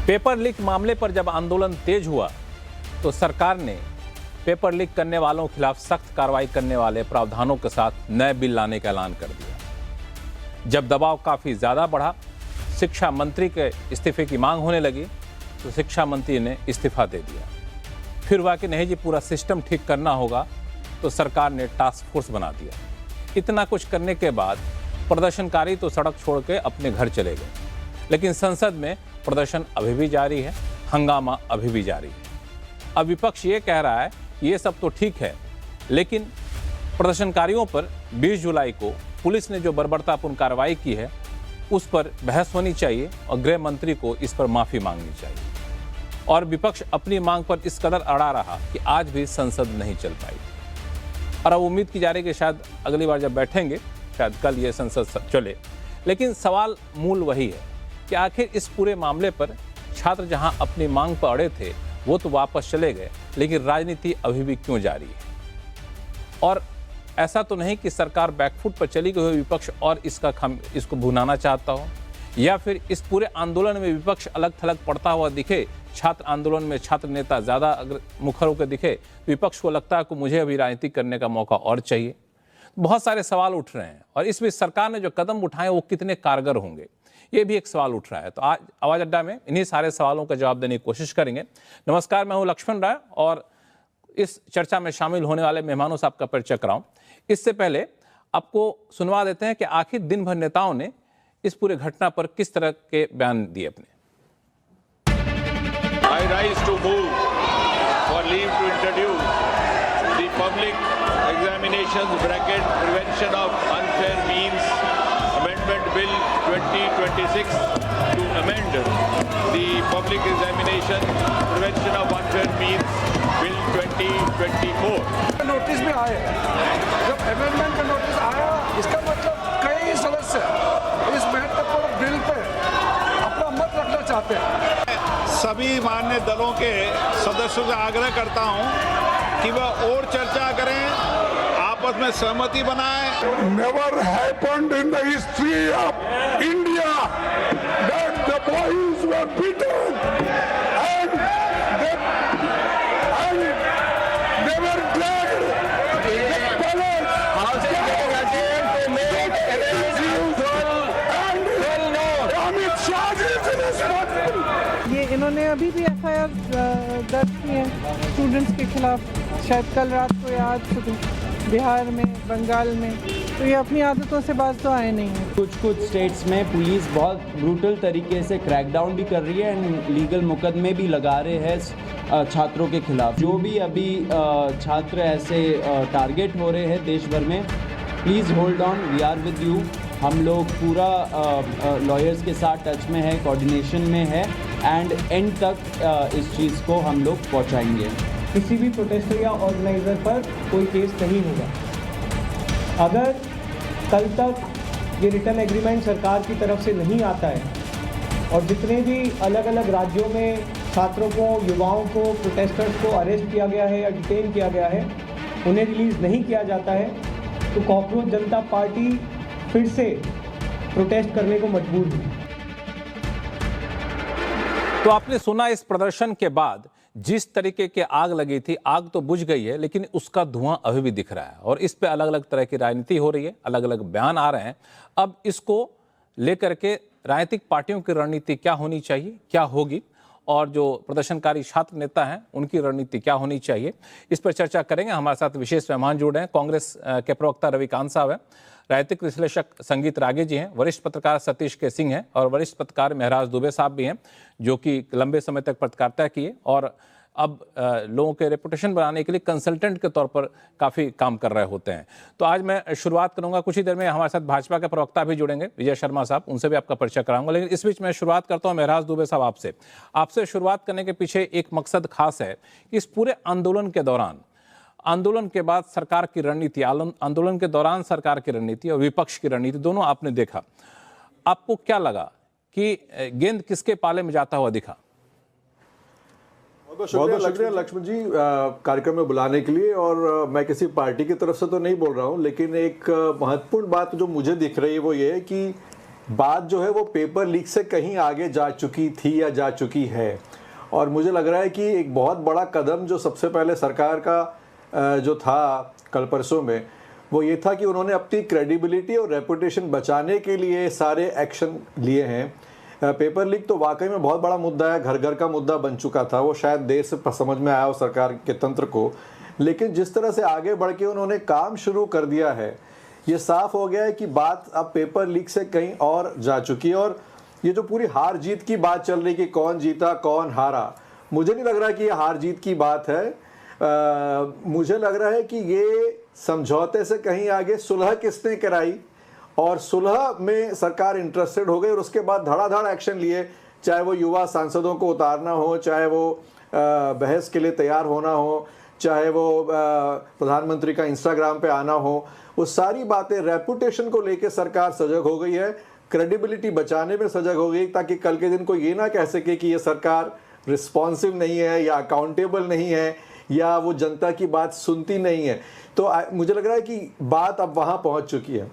Paper leak मामले पर जब आंदोलन तेज हुआ तो सरकार ने पेपर लीक करने वालों के खिलाफ सख्त कार्रवाई करने वाले प्रावधानों के साथ नए बिल लाने का ऐलान कर दिया। जब दबाव काफी ज्यादा बढ़ा, शिक्षा मंत्री के इस्तीफे की मांग होने लगी तो शिक्षा मंत्री ने इस्तीफा दे दिया। फिर हुआ कि नहीं जी, पूरा सिस्टम ठीक करना होगा, तो सरकार ने टास्क फोर्स बना दिया। इतना कुछ करने के बाद प्रदर्शनकारी तो सड़क छोड़ के अपने घर चले गए, लेकिन संसद में प्रदर्शन अभी भी जारी है, हंगामा अभी भी जारी है। अब विपक्ष ये कह रहा है ये सब तो ठीक है, लेकिन प्रदर्शनकारियों पर 20 जुलाई को पुलिस ने जो बर्बरतापूर्ण कार्रवाई की है उस पर बहस होनी चाहिए और गृह मंत्री को इस पर माफी मांगनी चाहिए। और विपक्ष अपनी मांग पर इस कदर अड़ा रहा कि आज भी संसद नहीं चल पाई। और अब उम्मीद की जा रही है कि शायद अगली बार जब बैठेंगे, शायद कल ये संसद चले। लेकिन सवाल मूल वही है कि आखिर इस पूरे मामले पर छात्र जहां अपनी मांग पर अड़े थे वो तो वापस चले गए, लेकिन राजनीति अभी भी क्यों जारी है? और ऐसा तो नहीं कि सरकार बैकफुट पर चली गई हो विपक्ष और इसको भुनाना चाहता हो, या फिर इस पूरे आंदोलन में विपक्ष अलग थलग पड़ता हुआ दिखे। छात्र आंदोलन में छात्र नेता ज़्यादा अगर मुखर होकर दिखे, विपक्ष को लगता है कि मुझे अभी राजनीति करने का मौका और चाहिए। बहुत सारे सवाल उठ रहे हैं और इसमें सरकार ने जो कदम उठाए वो कितने कारगर होंगे, ये भी एक सवाल उठ रहा है। तो आज आवाज़ अड्डा में इन्हीं सारे सवालों का जवाब देने की कोशिश करेंगे। नमस्कार, मैं हूँ लक्ष्मण राय और इस चर्चा में शामिल होने वाले मेहमानों से आपका परिचय कराऊं। इससे पहले आपको सुनवा देते हैं कि आखिर दिन भर नेताओं ने इस पूरे घटना पर किस तरह के बयान दिए अपने। I rise to move for leave to introduce the Public Examinations Prevention of Unfair Means Amendment Bill 2026 to amend the Public Examination Prevention of Unfair Means Bill 2024. Notice में आए, जब अमेंडमेंट का नोटिस आया, इसका मतलब कई सदस्य इस महत्वपूर्ण बिल पे अपना मत रखना चाहते हैं। सभी मान्य दलों के सदस्यों से आग्रह करता हूं कि वह और चर्चा करें, आपस में सहमति बनाएं। Never happened in the history of India that the boys were beaten and they were dragged. The palace Amit Shah is responsible. ये इन्होंने अभी भी एफआईआर दर्ज की है स्टूडेंट्स के खिलाफ, शायद कल रात को या आज सुबह बिहार में, बंगाल में। तो ये अपनी आदतों से बाज तो आए नहीं हैं। कुछ स्टेट्स में पुलिस बहुत ब्रूटल तरीके से क्रैकडाउन भी कर रही है एंड लीगल मुकदमे भी लगा रहे हैं छात्रों के खिलाफ। जो भी अभी छात्र ऐसे टारगेट हो रहे हैं देश भर में, please hold on, we are with you. हम लोग पूरा लॉयर्स के साथ टच में है, कोऑर्डिनेशन में है एंड एंड तक इस चीज़ को हम लोग पहुंचाएंगे। किसी भी प्रोटेस्टर या ऑर्गेनाइज़र पर कोई केस नहीं होगा। अगर कल तक ये रिटर्न एग्रीमेंट सरकार की तरफ से नहीं आता है और जितने भी अलग अलग राज्यों में छात्रों को, युवाओं को, प्रोटेस्टर्स को अरेस्ट किया गया है या डिटेन किया गया है, उन्हें रिलीज़ नहीं किया जाता है, तो कॉकरोच जनता पार्टी फिर से प्रोटेस्ट करने को मजबूर हुई। तो आपने सुना, इस प्रदर्शन के बाद जिस तरीके के आग लगी थी, आग तो बुझ गई है लेकिन उसका धुआं अभी भी दिख रहा है और इस पे अलग अलग तरह की राजनीति हो रही है, अलग अलग बयान आ रहे हैं। अब इसको लेकर के राजनीतिक पार्टियों की रणनीति क्या होनी चाहिए, क्या होगी, और जो प्रदर्शनकारी छात्र नेता हैं उनकी रणनीति क्या होनी चाहिए, इस पर चर्चा करेंगे। हमारे साथ विशेष मेहमान जुड़े हैं। कांग्रेस के प्रवक्ता रविकांत साहब हैं, राजनीतिक विश्लेषक संगीत रागे जी हैं, वरिष्ठ पत्रकार सतीश के सिंह हैं और वरिष्ठ पत्रकार महराज दुबे साहब भी हैं, जो कि लंबे समय तक पत्रकारिता किए और अब लोगों के रेपुटेशन बनाने के लिए कंसल्टेंट के तौर पर काफ़ी काम कर रहे होते हैं। तो आज मैं शुरुआत करूंगा, कुछ ही देर में हमारे साथ भाजपा के प्रवक्ता भी जुड़ेंगे, विजय शर्मा साहब, उनसे भी आपका परिचय कराऊंगा। लेकिन इस बीच मैं शुरुआत करता हूं महराज दुबे साहब आपसे शुरुआत करने के पीछे एक मकसद खास है कि इस पूरे आंदोलन के दौरान, आंदोलन के बाद सरकार की रणनीति, आंदोलन के दौरान सरकार की रणनीति और विपक्ष की रणनीति दोनों आपने देखा। आपको क्या लगा कि गेंद किसके पाले में जाता हुआ दिखा? बहुत शुक्रिया लक्ष्मण जी कार्यक्रम में बुलाने के लिए। और मैं किसी पार्टी की तरफ से तो नहीं बोल रहा हूं, लेकिन एक महत्वपूर्ण बात जो मुझे दिख रही है वो ये है कि बात जो है वो पेपर लीक से कहीं आगे जा चुकी थी या जा चुकी है। और मुझे लग रहा है कि एक बहुत बड़ा कदम जो सबसे पहले सरकार का जो था कल परसों में, वो ये था कि उन्होंने अपनी क्रेडिबिलिटी और रेपुटेशन बचाने के लिए सारे एक्शन लिए हैं। पेपर लीक तो वाकई में बहुत बड़ा मुद्दा है, घर घर का मुद्दा बन चुका था। वो शायद देर से समझ में आया हो सरकार के तंत्र को, लेकिन जिस तरह से आगे बढ़ के उन्होंने काम शुरू कर दिया है, ये साफ हो गया है कि बात अब पेपर लीक से कहीं और जा चुकी है। और ये जो पूरी हार जीत की बात चल रही कि कौन जीता कौन हारा, मुझे नहीं लग रहा कि ये हार जीत की बात है। मुझे लग रहा है कि ये समझौते से कहीं आगे सुलह किसने कराई और सुलह में सरकार इंटरेस्टेड हो गई और उसके बाद धड़ाधड़ एक्शन लिए, चाहे वो युवा सांसदों को उतारना हो, चाहे वो बहस के लिए तैयार होना हो, चाहे वो प्रधानमंत्री का इंस्टाग्राम पे आना हो, वो सारी बातें रेपुटेशन को लेके सरकार सजग हो गई है, क्रेडिबिलिटी बचाने में सजग हो गई, ताकि कल के दिन कोई ये ना कह सके कि ये सरकार रिस्पॉन्सिव नहीं है या अकाउंटेबल नहीं है या वो जनता की बात सुनती नहीं है। तो मुझे लग रहा है कि बात अब वहाँ पहुँच चुकी है।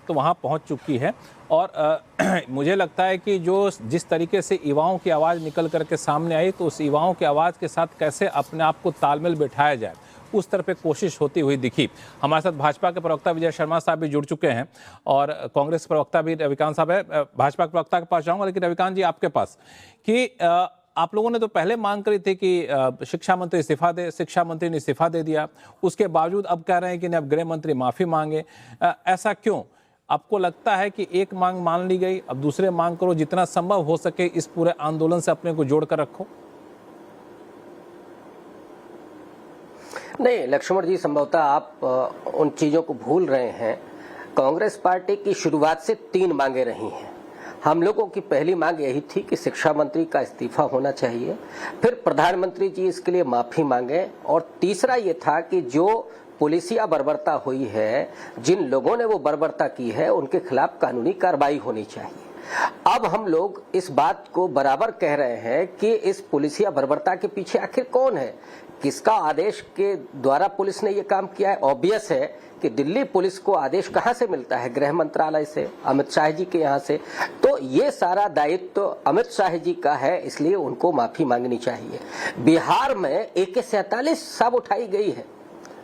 तो वहाँ पहुँच चुकी है और मुझे लगता है कि जो जिस तरीके से युवाओं की आवाज़ निकल करके सामने आई, तो उस युवाओं की आवाज़ के साथ कैसे अपने आप को तालमेल बिठाया जाए, उस तरह पे कोशिश होती हुई दिखी। हमारे साथ भाजपा के प्रवक्ता विजय शर्मा साहब भी जुड़ चुके हैं और कांग्रेस प्रवक्ता भी रविकांत साहब है। भाजपा के प्रवक्ता के पास जाऊँगा, लेकिन रविकांत जी आपके पास कि आप लोगों ने तो पहले मांग करी थी कि शिक्षा मंत्री इस्तीफा दे, शिक्षा मंत्री ने इस्तीफा दे दिया, उसके बावजूद अब कह रहे हैं कि नहीं, अब गृह मंत्री माफ़ी मांगे। ऐसा क्यों? आपको लगता है कि एक मांग मान ली गई, अब दूसरे मांग करो, जितना संभव हो सके इस पूरे आंदोलन से अपने को जोड़ कर रखो? नहीं लक्ष्मण जी, संभवतः आप उन चीज़ों को भूल रहे हैं। कांग्रेस पार्टी की शुरुआत से 3 मांगे रही हैं। हम लोगों की पहली मांग यही थी कि शिक्षा मंत्री का इस्तीफा होना चाहिए, फिर प्रधानमंत्री जी इसके लिए माफ़ी मांगे, और तीसरा ये था कि जो पुलिसिया बर्बरता हुई है, जिन लोगों ने वो बर्बरता की है, उनके खिलाफ कानूनी कार्रवाई होनी चाहिए। अब हम लोग इस बात को बराबर कह रहे हैं कि इस पुलिसिया बर्बरता के पीछे आखिर कौन है, किसका आदेश के द्वारा पुलिस ने ये काम किया है। ऑब्वियस है कि दिल्ली पुलिस को आदेश कहां से मिलता है? गृह मंत्रालय से, अमित शाह जी के यहाँ से। तो ये सारा दायित्व तो अमित शाह जी का है, इसलिए उनको माफी मांगनी चाहिए। बिहार में AK-47 सब उठाई गई है।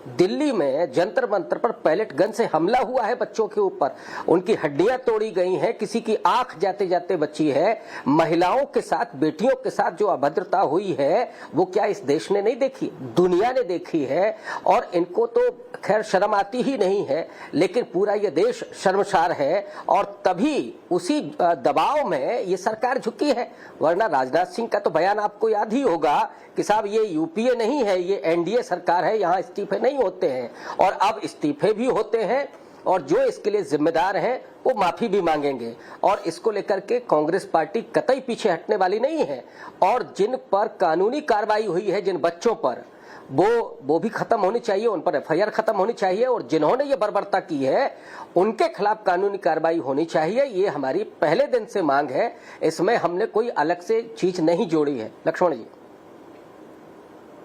दिल्ली में जंतर मंतर पर पैलेट गन से हमला हुआ है बच्चों के ऊपर, उनकी हड्डियां तोड़ी गई हैं, किसी की आंख जाते जाते बची है। महिलाओं के साथ, बेटियों के साथ जो अभद्रता हुई है, वो क्या इस देश ने नहीं देखी? दुनिया ने देखी है। और इनको तो खैर शर्म आती ही नहीं है, लेकिन पूरा ये देश शर्मसार है। और तभी उसी दबाव में ये सरकार झुकी है। वरना राजनाथ सिंह का तो बयान आपको याद ही होगा कि साहब ये यूपीए नहीं है, ये एनडीए सरकार है, यहाँ इस्तीफे नहीं होते हैं। और अब इस्तीफे भी होते हैं और जो इसके लिए जिम्मेदार हैं वो माफी भी मांगेंगे। और इसको लेकर के कांग्रेस पार्टी कतई पीछे हटने वाली नहीं है। और जिन पर कानूनी कार्रवाई हुई है, जिन बच्चों पर, वो भी खत्म होनी चाहिए, उन पर FIR खत्म होनी चाहिए। और जिन्होंने ये बर्बरता की है उनके खिलाफ कानूनी कार्रवाई होनी चाहिए। ये हमारी पहले दिन से मांग है, इसमें हमने कोई अलग से चीज नहीं जोड़ी है। लक्ष्मण जी,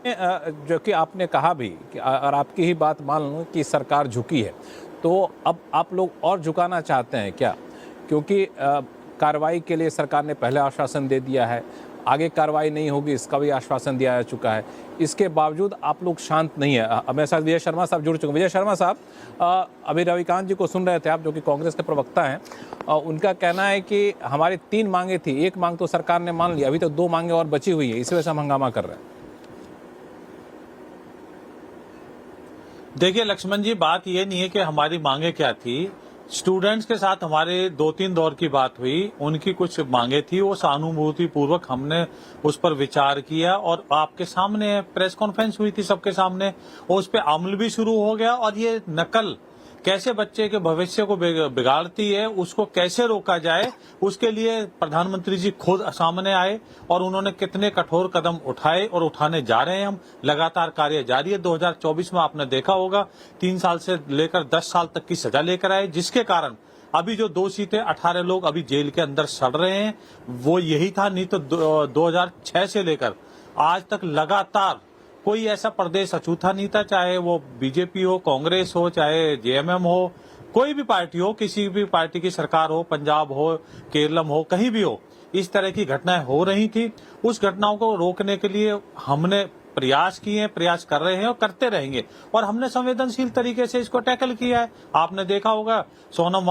जो कि आपने कहा भी कि और आपकी ही बात मान लूँ कि सरकार झुकी है, तो अब आप लोग और झुकाना चाहते हैं क्या? क्योंकि कार्रवाई के लिए सरकार ने पहले आश्वासन दे दिया है, आगे कार्रवाई नहीं होगी इसका भी आश्वासन दिया जा चुका है, इसके बावजूद आप लोग शांत नहीं है। मेरे साथ विजय शर्मा साहब जुड़ चुके हैं। विजय शर्मा साहब, अभी रविकांत जी को सुन रहे थे आप, जो कि कांग्रेस के प्रवक्ता हैं। उनका कहना है कि हमारी 3 मांगे थी, एक मांग तो सरकार ने मान लिया, अभी तक 2 मांगे और बची हुई है, इसी वजह से हम हंगामा कर रहे हैं। देखिए लक्ष्मण जी, बात ये नहीं है कि हमारी मांगे क्या थी। स्टूडेंट्स के साथ हमारे 2-3 दौर की बात हुई, उनकी कुछ मांगे थी, वो सहानुभूति पूर्वक हमने उस पर विचार किया और आपके सामने प्रेस कॉन्फ्रेंस हुई थी सबके सामने, और उस पर अमल भी शुरू हो गया। और ये नकल कैसे बच्चे के भविष्य को बिगाड़ती है, उसको कैसे रोका जाए, उसके लिए प्रधानमंत्री जी खुद सामने आए और उन्होंने कितने कठोर कदम उठाए और उठाने जा रहे हैं। हम लगातार कार्य जारी है। 2024 में आपने देखा होगा 3 साल से लेकर 10 साल तक की सजा लेकर आए, जिसके कारण अभी जो दोषी थे 18 लोग अभी जेल के अंदर सड़ रहे हैं। वो यही था, नहीं तो 2006 से लेकर आज तक लगातार कोई ऐसा प्रदेश अछूता नहीं था, चाहे वो बीजेपी हो, कांग्रेस हो, चाहे JMM हो, कोई भी पार्टी हो, किसी भी पार्टी की सरकार हो, पंजाब हो, केरलम हो, कहीं भी हो, इस तरह की घटनाएं हो रही थी। उस घटनाओं को रोकने के लिए हमने प्रयास किए हैं, प्रयास कर रहे हैं और करते रहेंगे, और हमने संवेदनशील तरीके से इसको टैकल किया है। आपने देखा होगा सोनम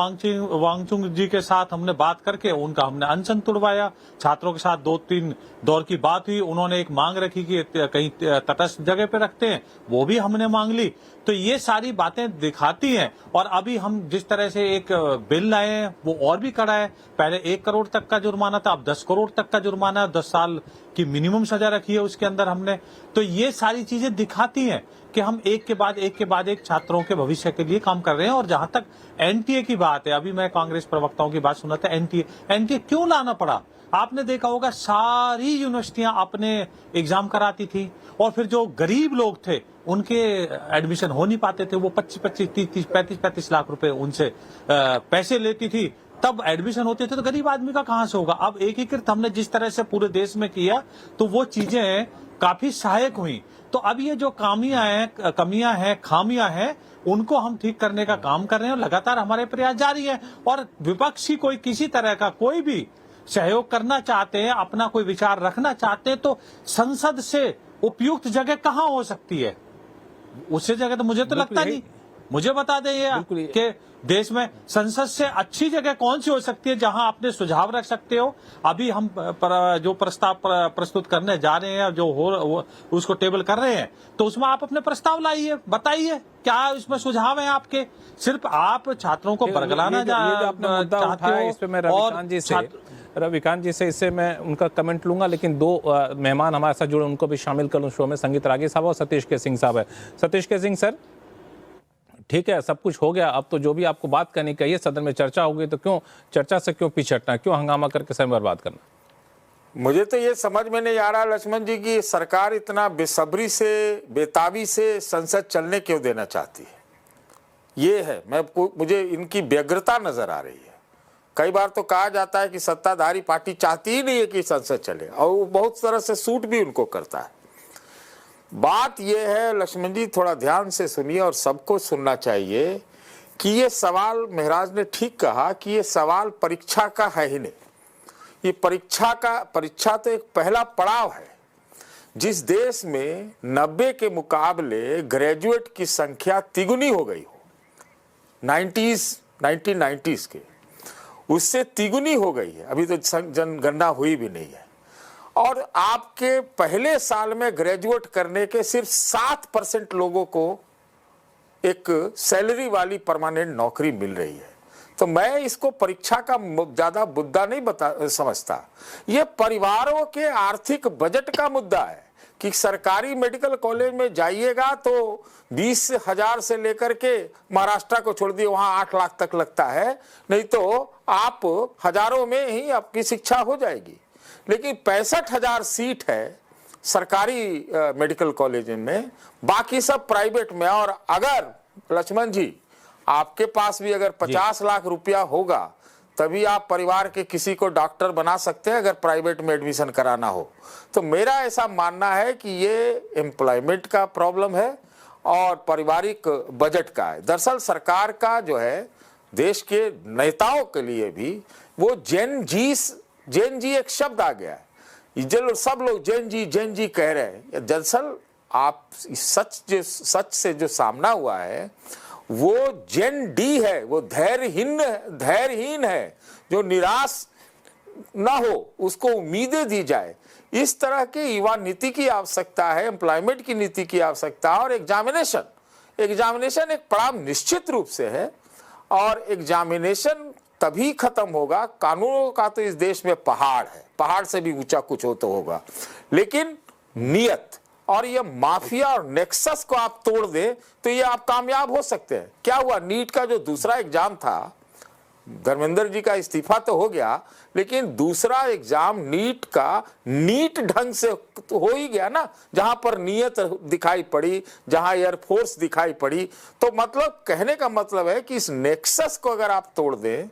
वांगचुक जी के साथ हमने बात करके उनका हमने अनशन तुड़वाया। छात्रों के साथ 2-3 दौर की बात हुई, उन्होंने एक मांग रखी कि कहीं तटस्थ जगह पे रखते हैं, वो भी हमने मांग ली। तो ये सारी बातें दिखाती हैं। और अभी हम जिस तरह से एक बिल लाए हैं वो और भी कड़ा है। पहले 1 करोड़ तक का जुर्माना था, अब 10 करोड़ तक का जुर्माना, 10 साल की मिनिमम सजा रखी है उसके अंदर हमने। तो ये सारी चीजें दिखाती हैं कि हम एक के बाद एक छात्रों के भविष्य के लिए काम कर रहे हैं। और जहां तक एनटीए की बात है, अभी मैं कांग्रेस प्रवक्ताओं की बात सुना था, एनटीए क्यों लाना पड़ा? आपने देखा होगा सारी यूनिवर्सिटियां अपने एग्जाम कराती थी, और फिर जो गरीब लोग थे उनके एडमिशन हो नहीं पाते थे, वो 25-25, 30-30, 35-35 लाख रुपए उनसे पैसे लेती थी, तब एडमिशन होते थे। तो गरीब आदमी का कहां से होगा? अब एकीकृत हमने जिस तरह से पूरे देश में किया तो वो चीजें काफी सहायक हुई। तो अब ये जो कमियां हैं, खामियां हैं, उनको हम ठीक करने का काम कर रहे हैं और लगातार हमारे प्रयास जारी है। और विपक्षी कोई किसी तरह का कोई भी सहयोग करना चाहते हैं, अपना कोई विचार रखना चाहते हैं, तो संसद से उपयुक्त जगह कहां हो सकती है? उससे जगह तो मुझे तो लगता नहीं। मुझे बता दें ये कि देश में संसद से अच्छी जगह कौन सी हो सकती है जहां आपने सुझाव रख सकते हो। अभी हम जो प्रस्ताव प्रस्तुत करने जा रहे हैं, जो हो उसको टेबल कर रहे हैं, तो उसमें आप अपने प्रस्ताव लाइए, बताइए क्या उसमें सुझाव है आपके। सिर्फ आप छात्रों को बरगलाना चाहते हो। इस पे मैं रविकांत जी से इससे मैं उनका कमेंट लूंगा, लेकिन 2 मेहमान हमारे साथ जुड़े, उनको भी शामिल कर लूं शो में। संगीत रागी साहब और सतीश के सिंह साहब है। सतीश के सिंह सर, ठीक है, सब कुछ हो गया, अब तो जो भी आपको बात करनी चाहिए, सदन में चर्चा होगी, तो क्यों चर्चा से क्यों पीछे हटना, क्यों हंगामा करके समय बर्बाद करना? मुझे तो ये समझ में नहीं आ रहा लक्ष्मण जी की सरकार इतना बेसब्री से, बेताबी से संसद चलने क्यों देना चाहती है। ये है, मुझे इनकी व्यग्रता नजर आ रही है। कई बार तो कहा जाता है कि सत्ताधारी पार्टी चाहती ही नहीं है कि संसद चले, और वो बहुत तरह से सूट भी उनको करता है। बात यह है लक्ष्मण जी, थोड़ा ध्यान से सुनिए और सबको सुनना चाहिए कि ये सवाल, महराज ने ठीक कहा कि ये सवाल परीक्षा का है ही नहीं। ये परीक्षा तो एक पहला पड़ाव है। जिस देश में 90 के मुकाबले ग्रेजुएट की संख्या तिगुनी हो गई हो, 1990s के, उससे तिगुनी हो गई है, अभी तो जनगणना हुई भी नहीं है, और आपके पहले साल में ग्रेजुएट करने के सिर्फ 7% लोगों को एक सैलरी वाली परमानेंट नौकरी मिल रही है। तो मैं इसको परीक्षा का ज्यादा मुद्दा नहीं समझता। ये परिवारों के आर्थिक बजट का मुद्दा है कि सरकारी मेडिकल कॉलेज में जाइएगा तो 20,000 से लेकर के, महाराष्ट्र को छोड़ दिए वहां 8 लाख तक लगता है, नहीं तो आप हजारों में ही आपकी शिक्षा हो जाएगी। लेकिन 65,000 सीट है सरकारी मेडिकल कॉलेज में, बाकी सब प्राइवेट में। और अगर लक्ष्मण जी आपके पास भी अगर 50 लाख रुपया होगा तभी आप परिवार के किसी को डॉक्टर बना सकते हैं, अगर प्राइवेट में एडमिशन कराना हो। तो मेरा ऐसा मानना है कि ये एम्प्लॉयमेंट का प्रॉब्लम है और पारिवारिक बजट का है। दरअसल सरकार का जो है, देश के नेताओं के लिए भी वो जेन जी एक शब्द आ गया है, सब लोग जेन जी कह रहे हैं। दरअसल आप सच से जो सामना हुआ है वो जेन डी है, वो धैर्यहीन है, जो निराश ना हो, उसको उम्मीदें दी जाए। इस तरह की युवा नीति की आवश्यकता है, एम्प्लॉयमेंट की नीति की आवश्यकता है। और एग्जामिनेशन एक पड़ाव निश्चित रूप से है, और एग्जामिनेशन तभी खत्म होगा, कानूनों का तो इस देश में पहाड़ है, पहाड़ से भी ऊंचा कुछ हो तो होगा, लेकिन नियत और ये माफिया और नेक्सस को आप तोड़ दे तो ये आप कामयाब हो सकते हैं। क्या हुआ, नीट का जो दूसरा एग्जाम था, धर्मेंद्र जी का इस्तीफा तो हो गया, लेकिन दूसरा एग्जाम नीट का नीट ढंग से तो हो ही गया ना, जहां पर नियत दिखाई पड़ी, जहां एयरफोर्स दिखाई पड़ी। तो मतलब कहने का मतलब है कि इस नेक्सस को अगर आप तोड़ दें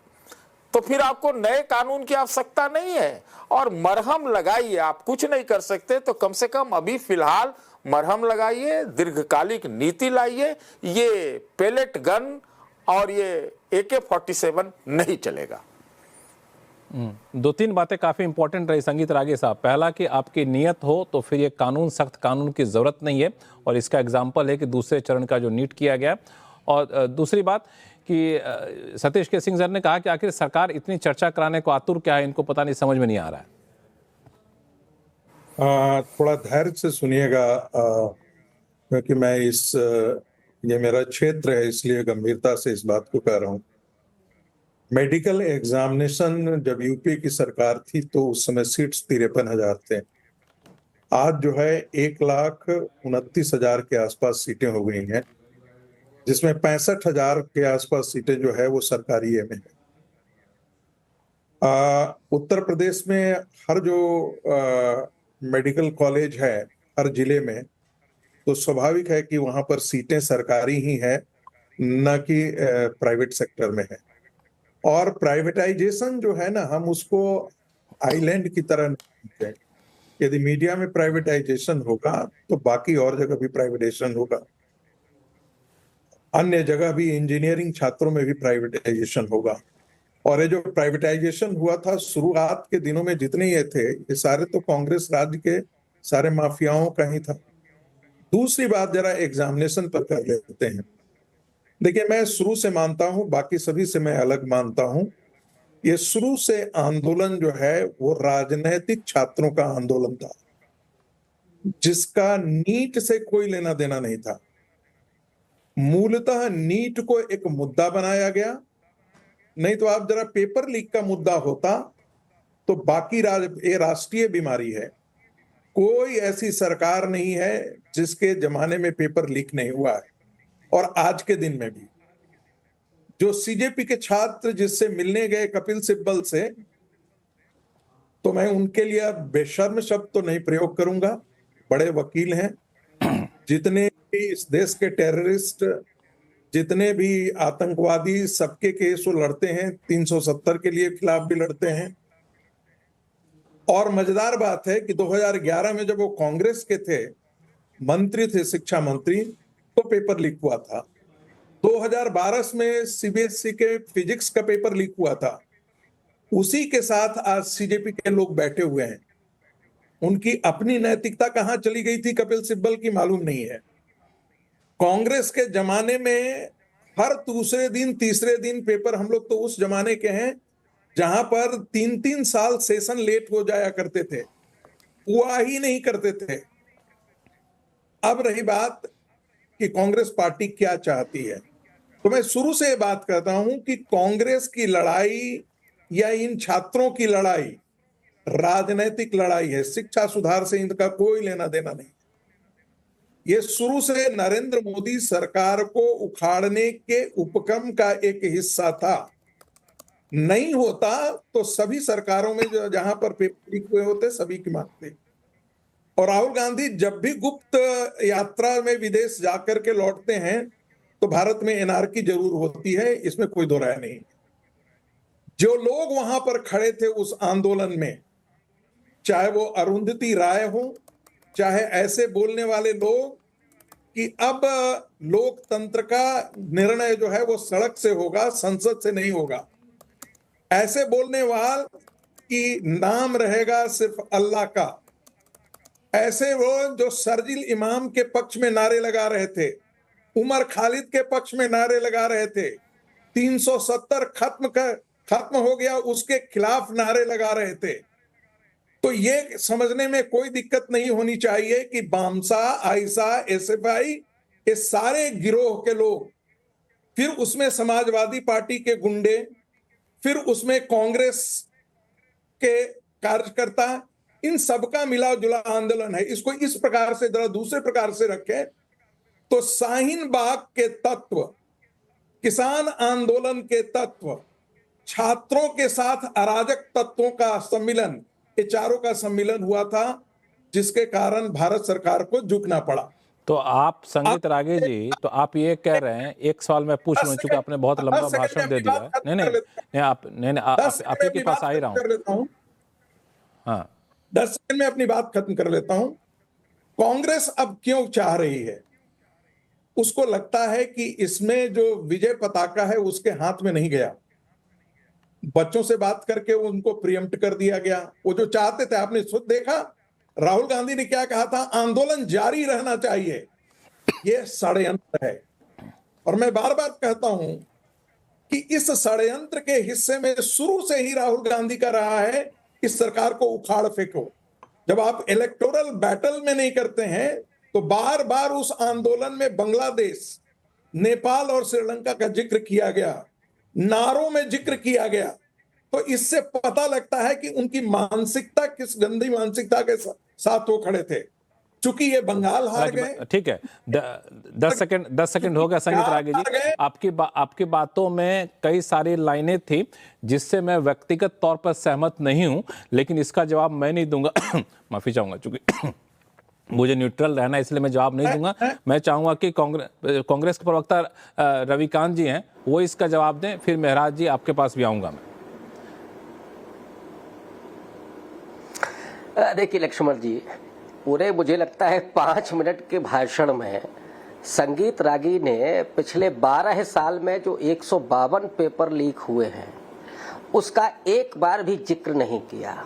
तो फिर आपको नए कानून की आवश्यकता नहीं है। और मरहम लगाइए, आप कुछ नहीं कर सकते तो कम से कम अभी फिलहाल मरहम लगाइए, दीर्घकालिक नीति लाइए। ये पेलेट गन और ये AK-47 नहीं चलेगा। दो तीन बातें काफ़ी इंपॉर्टेंट रही संगीत रागे साहब। पहला कि आपकी नीयत हो तो फिर ये कानून, सख्त कानून की ज़रूरत नहीं है, और इसका एग्जाम्पल है कि दूसरे चरण का जो नीट किया गया। और दूसरी बात कि सतीश के सिंह सर ने कहा कि आखिर सरकार इतनी चर्चा कराने को आतुर क्या है, इनको पता नहीं, समझ में नहीं आ रहा है। थोड़ा धैर्य से सुनिएगा, क्योंकि मैं ये मेरा क्षेत्र है, इसलिए गंभीरता से इस बात को कह रहा हूँ। मेडिकल एग्जामिनेशन जब यूपी की सरकार थी तो उस समय सीट्स 53,000 थे। आज जो है 1,29,000 के आसपास सीटें हो गई हैं, जिसमें 65,000 के आसपास सीटें जो है वो सरकारी में है। उत्तर प्रदेश में हर जो मेडिकल कॉलेज है हर जिले में, तो स्वाभाविक है कि वहां पर सीटें सरकारी ही है, न कि प्राइवेट सेक्टर में है। और प्राइवेटाइजेशन जो है ना, हम उसको आइलैंड की तरह नहीं है। यदि मीडिया में प्राइवेटाइजेशन होगा तो बाकी और जगह भी प्राइवेटाइजेशन होगा, अन्य जगह भी इंजीनियरिंग छात्रों में भी प्राइवेटाइजेशन होगा। और ये जो प्राइवेटाइजेशन हुआ था शुरुआत के दिनों में, जितने ये थे, ये सारे तो कांग्रेस राज्य के सारे माफियाओं का ही था। दूसरी बात जरा एग्जामिनेशन पर कर लेते हैं। देखिए, मैं शुरू से मानता हूं, बाकी सभी से मैं अलग मानता हूं, ये शुरू से आंदोलन जो है वो राजनैतिक छात्रों का आंदोलन था, जिसका नीट से कोई लेना देना नहीं था। मूलतः नीट को एक मुद्दा बनाया गया, नहीं तो आप जरा पेपर लीक का मुद्दा होता तो बाकी ये राष्ट्रीय बीमारी है। कोई ऐसी सरकार नहीं है जिसके जमाने में पेपर लीक नहीं हुआ है। और आज के दिन में भी जो सीजेपी के छात्र जिससे मिलने गए कपिल सिब्बल से, तो मैं उनके लिए बेशर्म शब्द तो नहीं प्रयोग करूंगा, बड़े वकील हैं। जितने भी इस देश के टेररिस्ट, जितने भी आतंकवादी, सबके केस वो लड़ते हैं, 370 के लिए खिलाफ भी लड़ते हैं। और मजेदार बात है कि 2011 में जब वो कांग्रेस के थे, मंत्री थे, शिक्षा मंत्री, तो पेपर लीक हुआ था। 2012 में सीबीएसई के फिजिक्स का पेपर लीक हुआ था। उसी के साथ आज सीजेपी के लोग बैठे हुए हैं। उनकी अपनी नैतिकता कहां चली गई थी कपिल सिब्बल की, मालूम नहीं है। कांग्रेस के जमाने में हर दूसरे दिन, तीसरे दिन पेपर, हम लोग तो उस जमाने के हैं जहां पर 3-3 साल सेशन लेट हो जाया करते थे, हुआ ही नहीं करते थे। अब रही बात कि कांग्रेस पार्टी क्या चाहती है, तो मैं शुरू से बात करता हूं कि कांग्रेस की लड़ाई या इन छात्रों की लड़ाई राजनीतिक लड़ाई है। शिक्षा सुधार से इनका कोई लेना देना नहीं। ये शुरू से नरेंद्र मोदी सरकार को उखाड़ने के उपक्रम का एक हिस्सा था। नहीं होता तो सभी सरकारों में जो जहां पर पेपर लीक हुए होते, सभी की मांगते। और राहुल गांधी जब भी गुप्त यात्रा में विदेश जाकर के लौटते हैं तो भारत में एनआरकी जरूर होती है, इसमें कोई दो राय नहीं। जो लोग वहां पर खड़े थे उस आंदोलन में, चाहे वो अरुंधति राय हो, चाहे ऐसे बोलने वाले लोग कि अब लोकतंत्र का निर्णय जो है वो सड़क से होगा, संसद से नहीं होगा, ऐसे बोलने वाले कि नाम रहेगा सिर्फ अल्लाह का, ऐसे वो जो शर्जिल इमाम के पक्ष में नारे लगा रहे थे, उमर खालिद के पक्ष में नारे लगा रहे थे, 370 खत्म हो गया उसके खिलाफ नारे लगा रहे थे। तो ये समझने में कोई दिक्कत नहीं होनी चाहिए कि बामसा, आयशा, एसएफआई, ये सारे गिरोह के लोग, फिर उसमें समाजवादी पार्टी के गुंडे, फिर उसमें कांग्रेस के कार्यकर्ता, इन सबका मिला जुला आंदोलन है। इसको इस प्रकार से जरा दूसरे प्रकार से रखें तो शाहीन बाग के तत्व, किसान आंदोलन के तत्व, छात्रों के साथ अराजक तत्वों का सम्मिलन, ये चारों का सम्मिलन हुआ था, जिसके कारण भारत सरकार को झुकना पड़ा। तो आप संगीत रागे जी, तो आप ये कह रहे हैं, एक सवाल मैं पूछ लूं, चूंकि आपने बहुत लंबा भाषण दे दिया है। नहीं, आप ही के पास आ ही रहा हूं। हाँ, 10 सेकंड में अपनी बात खत्म कर लेता हूं। कांग्रेस अब क्यों चाह रही है, उसको लगता है कि इसमें जो विजय पताका है उसके हाथ में नहीं गया। बच्चों से बात करके उनको प्रियम्प्ट कर दिया गया। वो जो चाहते थे, आपने खुद देखा राहुल गांधी ने क्या कहा था, आंदोलन जारी रहना चाहिए। ये षड्यंत्र है। और मैं बार बार कहता हूं कि इस षड्यंत्र के हिस्से में शुरू से ही राहुल गांधी का रहा है इस सरकार को उखाड़ फेंको। जब आप इलेक्टोरल बैटल में नहीं करते हैं तो बार बार उस आंदोलन में बांग्लादेश, नेपाल और श्रीलंका का जिक्र किया गया, नारों में जिक्र किया गया। तो इससे पता लगता है कि उनकी मानसिकता किस गंदी मानसिकता के साथ वो खड़े थे। चूंकि ये बंगाल हार गए। ठीक है, 10 सेकंड हो गया संगीत रागी जी। आपकी बातों में कई सारी लाइनें थी जिससे मैं व्यक्तिगत तौर पर सहमत नहीं हूं, लेकिन इसका जवाब मैं नहीं दूंगा। माफी चाहूंगा, चूंकि मुझे न्यूट्रल रहना, इसलिए मैं जवाब नहीं दूंगा। मैं चाहूंगा कि कांग्रेस के प्रवक्ता रविकांत जी हैं, वो इसका जवाब दें, फिर महराज जी आपके पास भी आऊंगा मैं। देखिए लक्ष्मण जी, पूरे मुझे लगता है 5 मिनट के भाषण में संगीत रागी ने पिछले 12 साल में जो 152 पेपर लीक हुए हैं उसका एक बार भी जिक्र नहीं किया।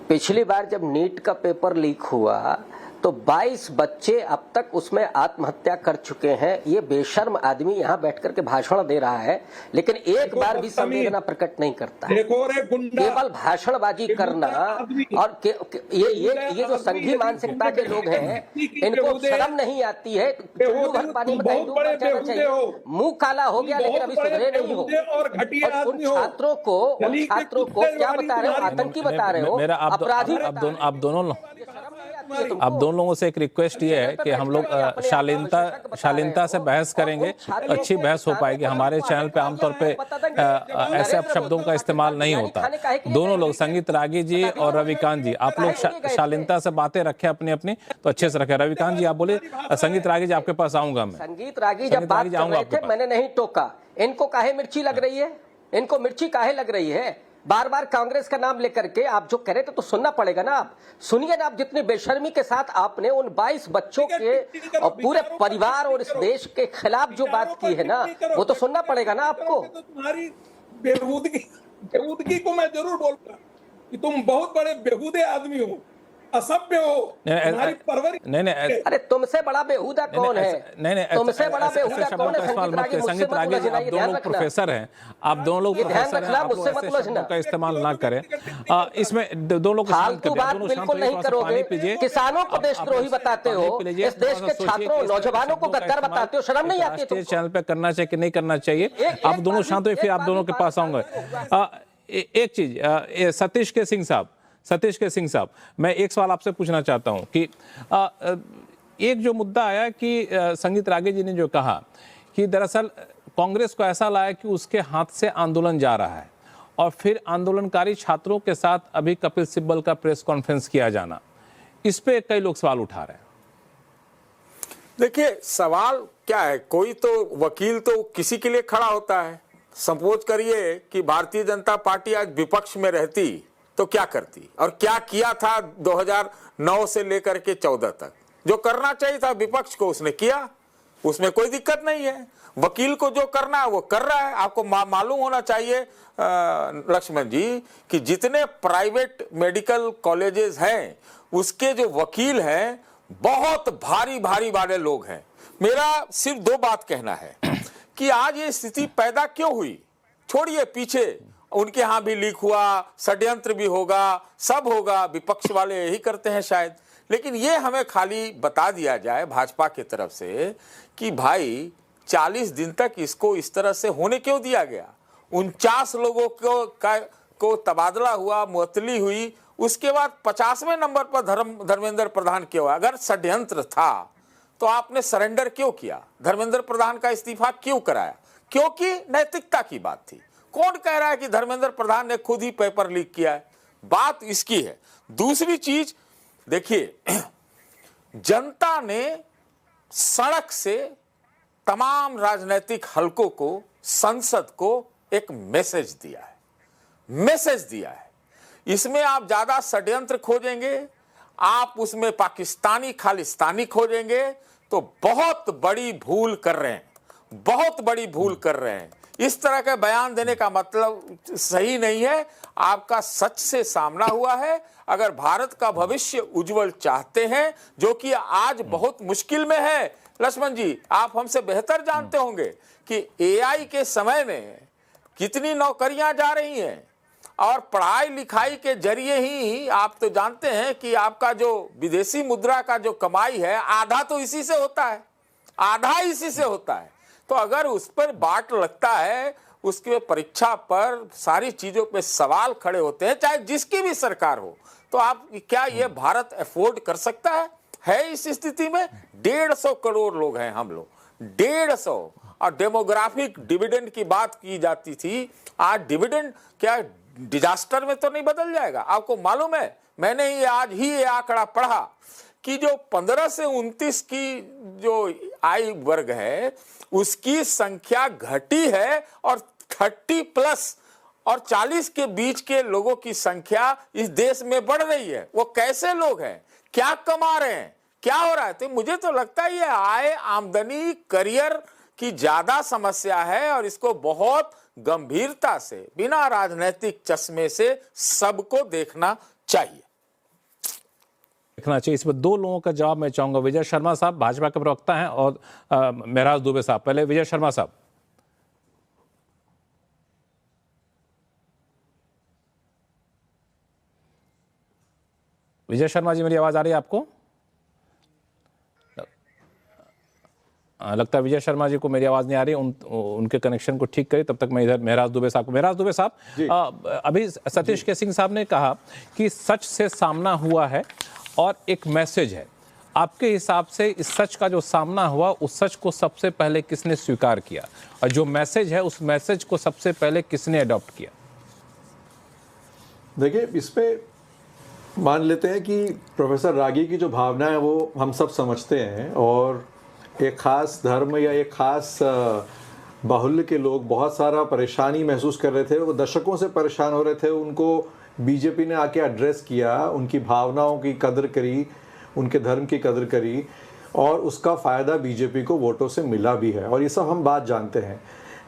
पिछली बार जब नीट का पेपर लीक हुआ तो 22 बच्चे अब तक उसमें आत्महत्या कर चुके हैं। ये बेशर्म आदमी यहाँ बैठ करके भाषण दे रहा है लेकिन एक बार भी संवेदना प्रकट नहीं करता है। केवल भाषणबाजी करना। और ये जो संघी मानसिकता के लोग हैं, इनको शर्म नहीं आती है। चुल्लू भर पानी में दही डूबना जाना चाहिए। मुंह काला हो गया लेकिन अभी सुधरे नहीं हो। और उन छात्रों को क्या बता रहे हो? आतंकी बता रहे हो, अपराधी। अब दोनों लोगों से एक रिक्वेस्ट ये है कि हम लोग शालीनता से बहस करेंगे, अच्छी बहस हो पाएगी। हमारे चैनल पे आमतौर पे ऐसे शब्दों का इस्तेमाल नहीं होता। दोनों लोग, संगीत रागी जी और रविकांत जी, आप लोग शालीनता से बातें रखें अपनी अपनी, तो अच्छे से रखें। रविकांत जी आप बोले, संगीत रागी जी आपके पास आऊंगा मैं। संगीत रागी जब बात कर रहे थे मैंने नहीं टोका। इनको काहे मिर्ची लग रही है? इनको मिर्ची काहे लग रही है? बार बार कांग्रेस का नाम लेकर के आप जो कह रहे थे तो सुनना पड़ेगा ना। आप सुनिए ना, आप जितनी बेशर्मी के साथ आपने उन 22 बच्चों के और पूरे परिवार और इस देश के खिलाफ जो बात की है ना, वो तो सुनना पड़ेगा ना आपको। तुम्हारी बेहूदगी को मैं जरूर बोलूंगा कि तुम बहुत बड़े बेहूदे आदमी हो, असभ्य हो, तुम्हारी परवरिश। नहीं, अरे तुमसे बड़ा बेहुदा कौन है? नहीं, तुमसे बड़ा बेहुदा कौन है? संगीत रागी, आप दोनों लोग प्रोफेसर हैं, आप दोनों लोग प्रोफेसर हैं, आप लोग ऐसे शब्दों का इस्तेमाल ना करें। इसमें दोनों लोग फालतू बात बिल्कुल नहीं करोगे। किसानों को देशद्रोही बताते हो, इस देश के छात्रों नौजवानों को गद्दार बताते हो, शर्म नहीं आती? तो चैनल पे करना चाहिए कि नहीं करना चाहिए? आप दोनों शांत हुए, फिर आप दोनों के पास आऊंगा। एक चीज, सतीश के सिंह साहब, मैं एक सवाल आपसे पूछना चाहता हूं कि एक जो मुद्दा आया कि संगीत रागी जी ने जो कहा कि दरअसल कांग्रेस को ऐसा लगा कि उसके हाथ से आंदोलन जा रहा है, और फिर आंदोलनकारी छात्रों के साथ अभी कपिल सिब्बल का प्रेस कॉन्फ्रेंस किया जाना, इस पे कई लोग सवाल उठा रहे हैं। देखिए, सवाल क्या है, कोई तो वकील तो किसी के लिए खड़ा होता है। सपोज करिए कि भारतीय जनता पार्टी आज विपक्ष में रहती तो क्या करती, और क्या किया था 2009 से लेकर के 14 तक। जो करना चाहिए था विपक्ष को उसने किया, उसमें कोई दिक्कत नहीं है। वकील को जो करना है वो कर रहा है। आपको मालूम होना चाहिए लक्ष्मण जी कि जितने प्राइवेट मेडिकल कॉलेजेस हैं उसके जो वकील हैं बहुत भारी भारी वाले लोग हैं। मेरा सिर्फ 2 बात कहना है कि आज ये स्थिति पैदा क्यों हुई। छोड़िए पीछे उनके यहां भी लीक हुआ, षड्यंत्र भी होगा, सब होगा, विपक्ष वाले यही करते हैं शायद, लेकिन ये हमें खाली बता दिया जाए भाजपा की तरफ से कि भाई 40 दिन तक इसको इस तरह से होने क्यों दिया गया। 49 लोगों को तबादला हुआ, मुअत्तली हुई, उसके बाद 50वें नंबर पर धर्मेंद्र प्रधान क्यों? अगर षड्यंत्र था तो आपने सरेंडर क्यों किया? धर्मेंद्र प्रधान का इस्तीफा क्यों कराया? क्योंकि नैतिकता की बात थी। कौन कह रहा है कि धर्मेंद्र प्रधान ने खुद ही पेपर लीक किया है? बात इसकी है। दूसरी चीज देखिए, जनता ने सड़क से तमाम राजनीतिक हलकों को, संसद को एक मैसेज दिया है। इसमें आप ज्यादा षड्यंत्र खोजेंगे, आप उसमें पाकिस्तानी खालिस्तानी खोजेंगे तो बहुत बड़ी भूल कर रहे हैं, बहुत बड़ी भूल कर रहे हैं। इस तरह के बयान देने का मतलब सही नहीं है। आपका सच से सामना हुआ है। अगर भारत का भविष्य उज्जवल चाहते हैं, जो कि आज बहुत मुश्किल में है, लक्ष्मण जी आप हमसे बेहतर जानते होंगे कि एआई के समय में कितनी नौकरियां जा रही हैं, और पढ़ाई लिखाई के जरिए ही आप तो जानते हैं कि आपका जो विदेशी मुद्रा का जो कमाई है आधा तो इसी से होता है, आधा इसी से होता है। तो अगर उस पर बाट लगता है, उसके परीक्षा पर सारी चीजों पे सवाल खड़े होते हैं, चाहे जिसकी भी सरकार हो, तो आप क्या ये भारत अफोर्ड कर सकता है इस स्थिति में? 150 करोड़ लोग हैं हम लोग, 150। और डेमोग्राफिक डिविडेंड की बात की जाती थी, आज डिविडेंड क्या डिजास्टर में तो नहीं बदल जाएगा? आपको मालूम है, मैंने आज ही ये आंकड़ा पढ़ा कि जो 15 से 29 की जो आयु वर्ग है उसकी संख्या घटी है, और 30+ और 40 के बीच के लोगों की संख्या इस देश में बढ़ रही है। वो कैसे लोग हैं, क्या कमा रहे हैं, क्या हो रहा है? तो मुझे तो लगता है ये आय, आमदनी, करियर की ज्यादा समस्या है, और इसको बहुत गंभीरता से, बिना राजनीतिक चश्मे से सबको देखना चाहिए। देखना चाहिए। इस पर दो लोगों का जवाब मैं चाहूंगा। विजय शर्मा साहब भाजपा के प्रवक्ता हैं, और महराज दुबे साहब। पहले विजय शर्मा साहब। विजय शर्मा जी, मेरी आवाज आ रही है आपको? लगता है विजय शर्मा जी को मेरी आवाज नहीं आ रही। उनके कनेक्शन को ठीक करें, तब तक मैं इधर महराज दुबे साहब को। महराज दुबे साहब, अभी सतीश के सिंह साहब ने कहा कि सच से सामना हुआ है और एक मैसेज है। आपके हिसाब से इस सच का जो सामना हुआ, उस सच को सबसे पहले किसने स्वीकार किया, और जो मैसेज है उस मैसेज को सबसे पहले किसने अडॉप्ट किया? देखिए, इसमें मान लेते हैं कि प्रोफेसर रागी की जो भावना है वो हम सब समझते हैं, और एक ख़ास धर्म या एक ख़ास बाहुल्य के लोग बहुत सारा परेशानी महसूस कर रहे थे, वो दशकों से परेशान हो रहे थे। उनको बीजेपी ने आके एड्रेस किया, उनकी भावनाओं की कदर करी, उनके धर्म की कदर करी, और उसका फ़ायदा बीजेपी को वोटों से मिला भी है, और ये सब हम बात जानते हैं।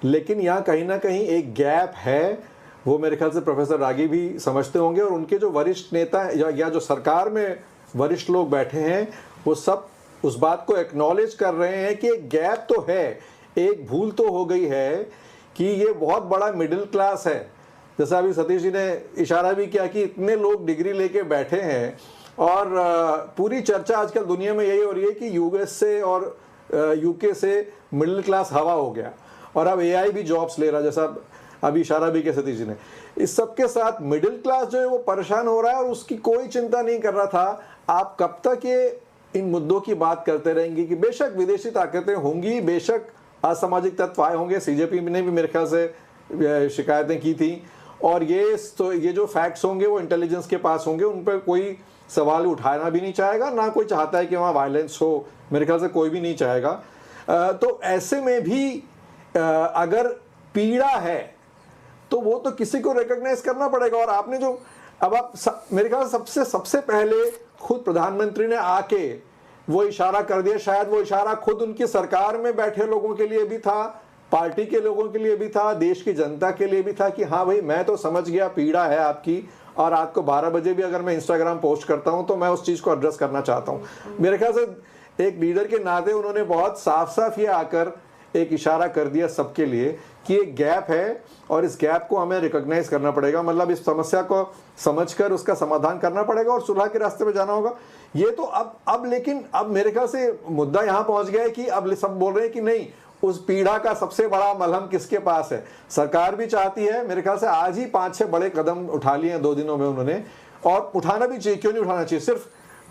लेकिन यहाँ कहीं ना कहीं एक गैप है, वो मेरे ख्याल से प्रोफेसर रागी भी समझते होंगे, और उनके जो वरिष्ठ नेता या जो सरकार में वरिष्ठ लोग बैठे हैं वो सब उस बात को एक्नॉलेज कर रहे हैं कि एक गैप तो है, एक भूल तो हो गई है कि ये बहुत बड़ा मिडिल क्लास है। जैसा अभी सतीश जी ने इशारा भी किया कि इतने लोग डिग्री लेके बैठे हैं, और पूरी चर्चा आजकल दुनिया में यही हो रही है कि यूएस से और यूके से मिडिल क्लास हवा हो गया, और अब एआई भी जॉब्स ले रहा, जैसा अभी इशारा भी किया सतीश जी ने। इस सबके साथ मिडिल क्लास जो है वो परेशान हो रहा है, और उसकी कोई चिंता नहीं कर रहा था। आप कब तक ये इन मुद्दों की बात करते रहेंगे कि बेशक विदेशी ताकतें होंगी, बेशक असामाजिक तत्व आए होंगे, सीजेपी ने भी मेरे ख्याल से शिकायतें की थी, और ये जो फैक्ट्स होंगे वो इंटेलिजेंस के पास होंगे, उन पर कोई सवाल उठाना भी नहीं चाहेगा, ना कोई चाहता है कि वहाँ वायलेंस हो, मेरे ख्याल से कोई भी नहीं चाहेगा। तो ऐसे में भी अगर पीड़ा है तो वो तो किसी को रिकॉग्नाइज करना पड़ेगा। और आपने जो अब आप मेरे ख्याल सबसे पहले खुद प्रधानमंत्री ने आके वो इशारा कर दिया, शायद वो इशारा खुद उनकी सरकार में बैठे लोगों के लिए भी था, पार्टी के लोगों के लिए भी था, देश की जनता के लिए भी था कि हाँ भाई मैं तो समझ गया पीड़ा है आपकी, और रात को 12 बजे भी अगर मैं इंस्टाग्राम पोस्ट करता हूं तो मैं उस चीज़ को एड्रेस करना चाहता हूं। मेरे ख्याल से एक लीडर के नाते उन्होंने बहुत साफ साफ ये आकर एक इशारा कर दिया सबके लिए कि एक गैप है, और इस गैप को हमें रिकॉग्नाइज करना पड़ेगा, मतलब इस समस्या को समझकर उसका समाधान करना पड़ेगा और सुलह के रास्ते पे जाना होगा। ये तो अब लेकिन अब मेरे ख्याल से मुद्दा यहाँ पहुंच गया है कि अब सब बोल रहे हैं कि नहीं, उस पीड़ा का सबसे बड़ा मलहम किसके पास है। सरकार भी चाहती है, मेरे ख्याल से आज ही 5-6 बड़े कदम उठा लिए हैं 2 दिनों में उन्होंने, और उठाना भी चाहिए, क्यों नहीं उठाना चाहिए।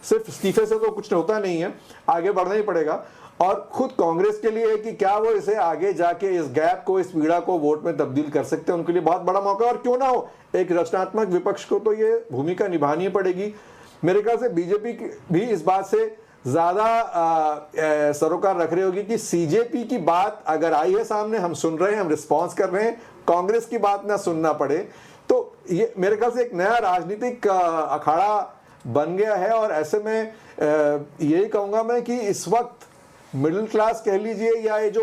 सिर्फ इस्तीफे से तो कुछ होता नहीं है, आगे बढ़ना ही पड़ेगा। और खुद कांग्रेस के लिए है कि क्या वो इसे आगे जाके इस गैप को, इस पीड़ा को वोट में तब्दील कर सकते हैं, उनके लिए बहुत बड़ा मौका। और क्यों ना हो, एक रचनात्मक विपक्ष को तो ये भूमिका निभानी पड़ेगी। मेरे ख्याल से बीजेपी भी इस बात से ज्यादा सरोकार रख रही होगी कि सीजेपी की बात अगर आई है सामने, हम सुन रहे हैं, हम रिस्पॉन्स कर रहे हैं, कांग्रेस की बात ना सुनना पड़े। तो ये मेरे ख्याल से एक नया राजनीतिक अखाड़ा बन गया है। और ऐसे में यही कहूंगा मैं कि इस वक्त मिडिल क्लास कह लीजिए या ये जो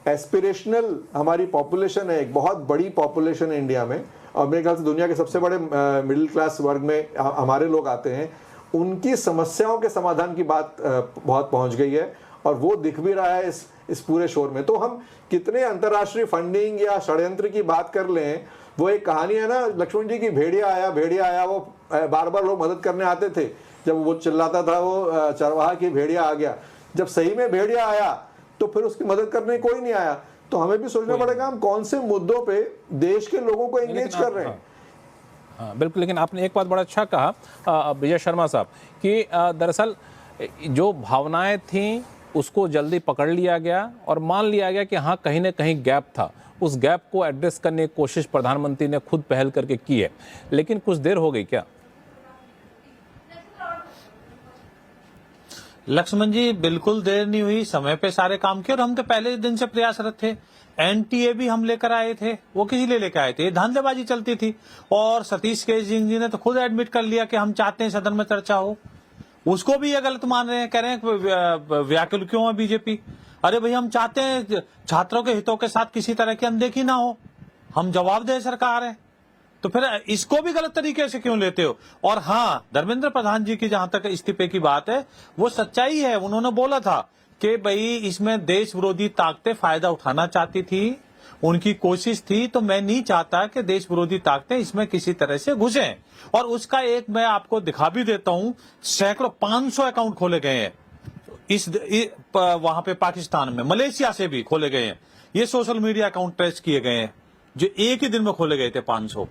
एस्पिरेशनल हमारी पॉपुलेशन है, एक बहुत बड़ी पॉपुलेशन है इंडिया में, और मेरे ख्याल से दुनिया के सबसे बड़े मिडिल क्लास वर्ग में हमारे लोग आते हैं, उनकी समस्याओं के समाधान की बात बहुत पहुंच गई है और वो दिख भी रहा है इस पूरे शोर में। तो हम कितने अंतर्राष्ट्रीय फंडिंग या षड्यंत्र की बात कर लें, वो एक कहानी है ना लक्ष्मण जी की, भेड़िया आया, वो बार बार लोग मदद करने आते थे, जब वो चिल्लाता था वो चरवाहा की भेड़िया आ गया, जब सही में भेड़िया आया तो फिर उसकी मदद करने कोई नहीं आया। तो हमें भी सोचना पड़ेगा हम कौन से मुद्दों पे देश के लोगों को एंगेज कर रहे हैं। हाँ बिल्कुल, लेकिन आपने एक बात बड़ा अच्छा कहा विजय शर्मा साहब कि दरअसल जो भावनाएं थीं उसको जल्दी पकड़ लिया गया और मान लिया गया कि हाँ कहीं ना कहीं गैप था, उस गैप को एड्रेस करने की कोशिश प्रधानमंत्री ने खुद पहल करके की है, लेकिन कुछ देर हो गई क्या? लक्ष्मण जी बिल्कुल देर नहीं हुई, समय पे सारे काम किए और हम तो पहले दिन से प्रयासरत थे। एनटीए भी हम लेकर आए थे, वो किसी लिए लेकर आए थे, धांधलेबाजी चलती थी और सतीश केजरी जी ने तो खुद एडमिट कर लिया कि हम चाहते हैं सदन में चर्चा हो। उसको भी ये गलत मान रहे हैं, कह रहे हैं व्याकुल क्यों है बीजेपी। अरे भाई हम चाहते हैं छात्रों के हितों के साथ किसी तरह की अनदेखी ना हो, हम जवाबदेह सरकार है, तो फिर इसको भी गलत तरीके से क्यों लेते हो। और हाँ, धर्मेंद्र प्रधान जी की जहां तक इस्तीफे की बात है वो सच्चाई है, उन्होंने बोला था कि भाई इसमें देश विरोधी ताकतें फायदा उठाना चाहती थी, उनकी कोशिश थी, तो मैं नहीं चाहता कि देश विरोधी ताकतें इसमें किसी तरह से घुसें। और उसका एक मैं आपको दिखा भी देता हूं, सैकड़ों 500 अकाउंट खोले गए हैं वहां पे पाकिस्तान में, मलेशिया से भी खोले गए हैं, ये सोशल मीडिया अकाउंट ट्रेस किए गए हैं जो एक ही दिन में खोले गए थे 500।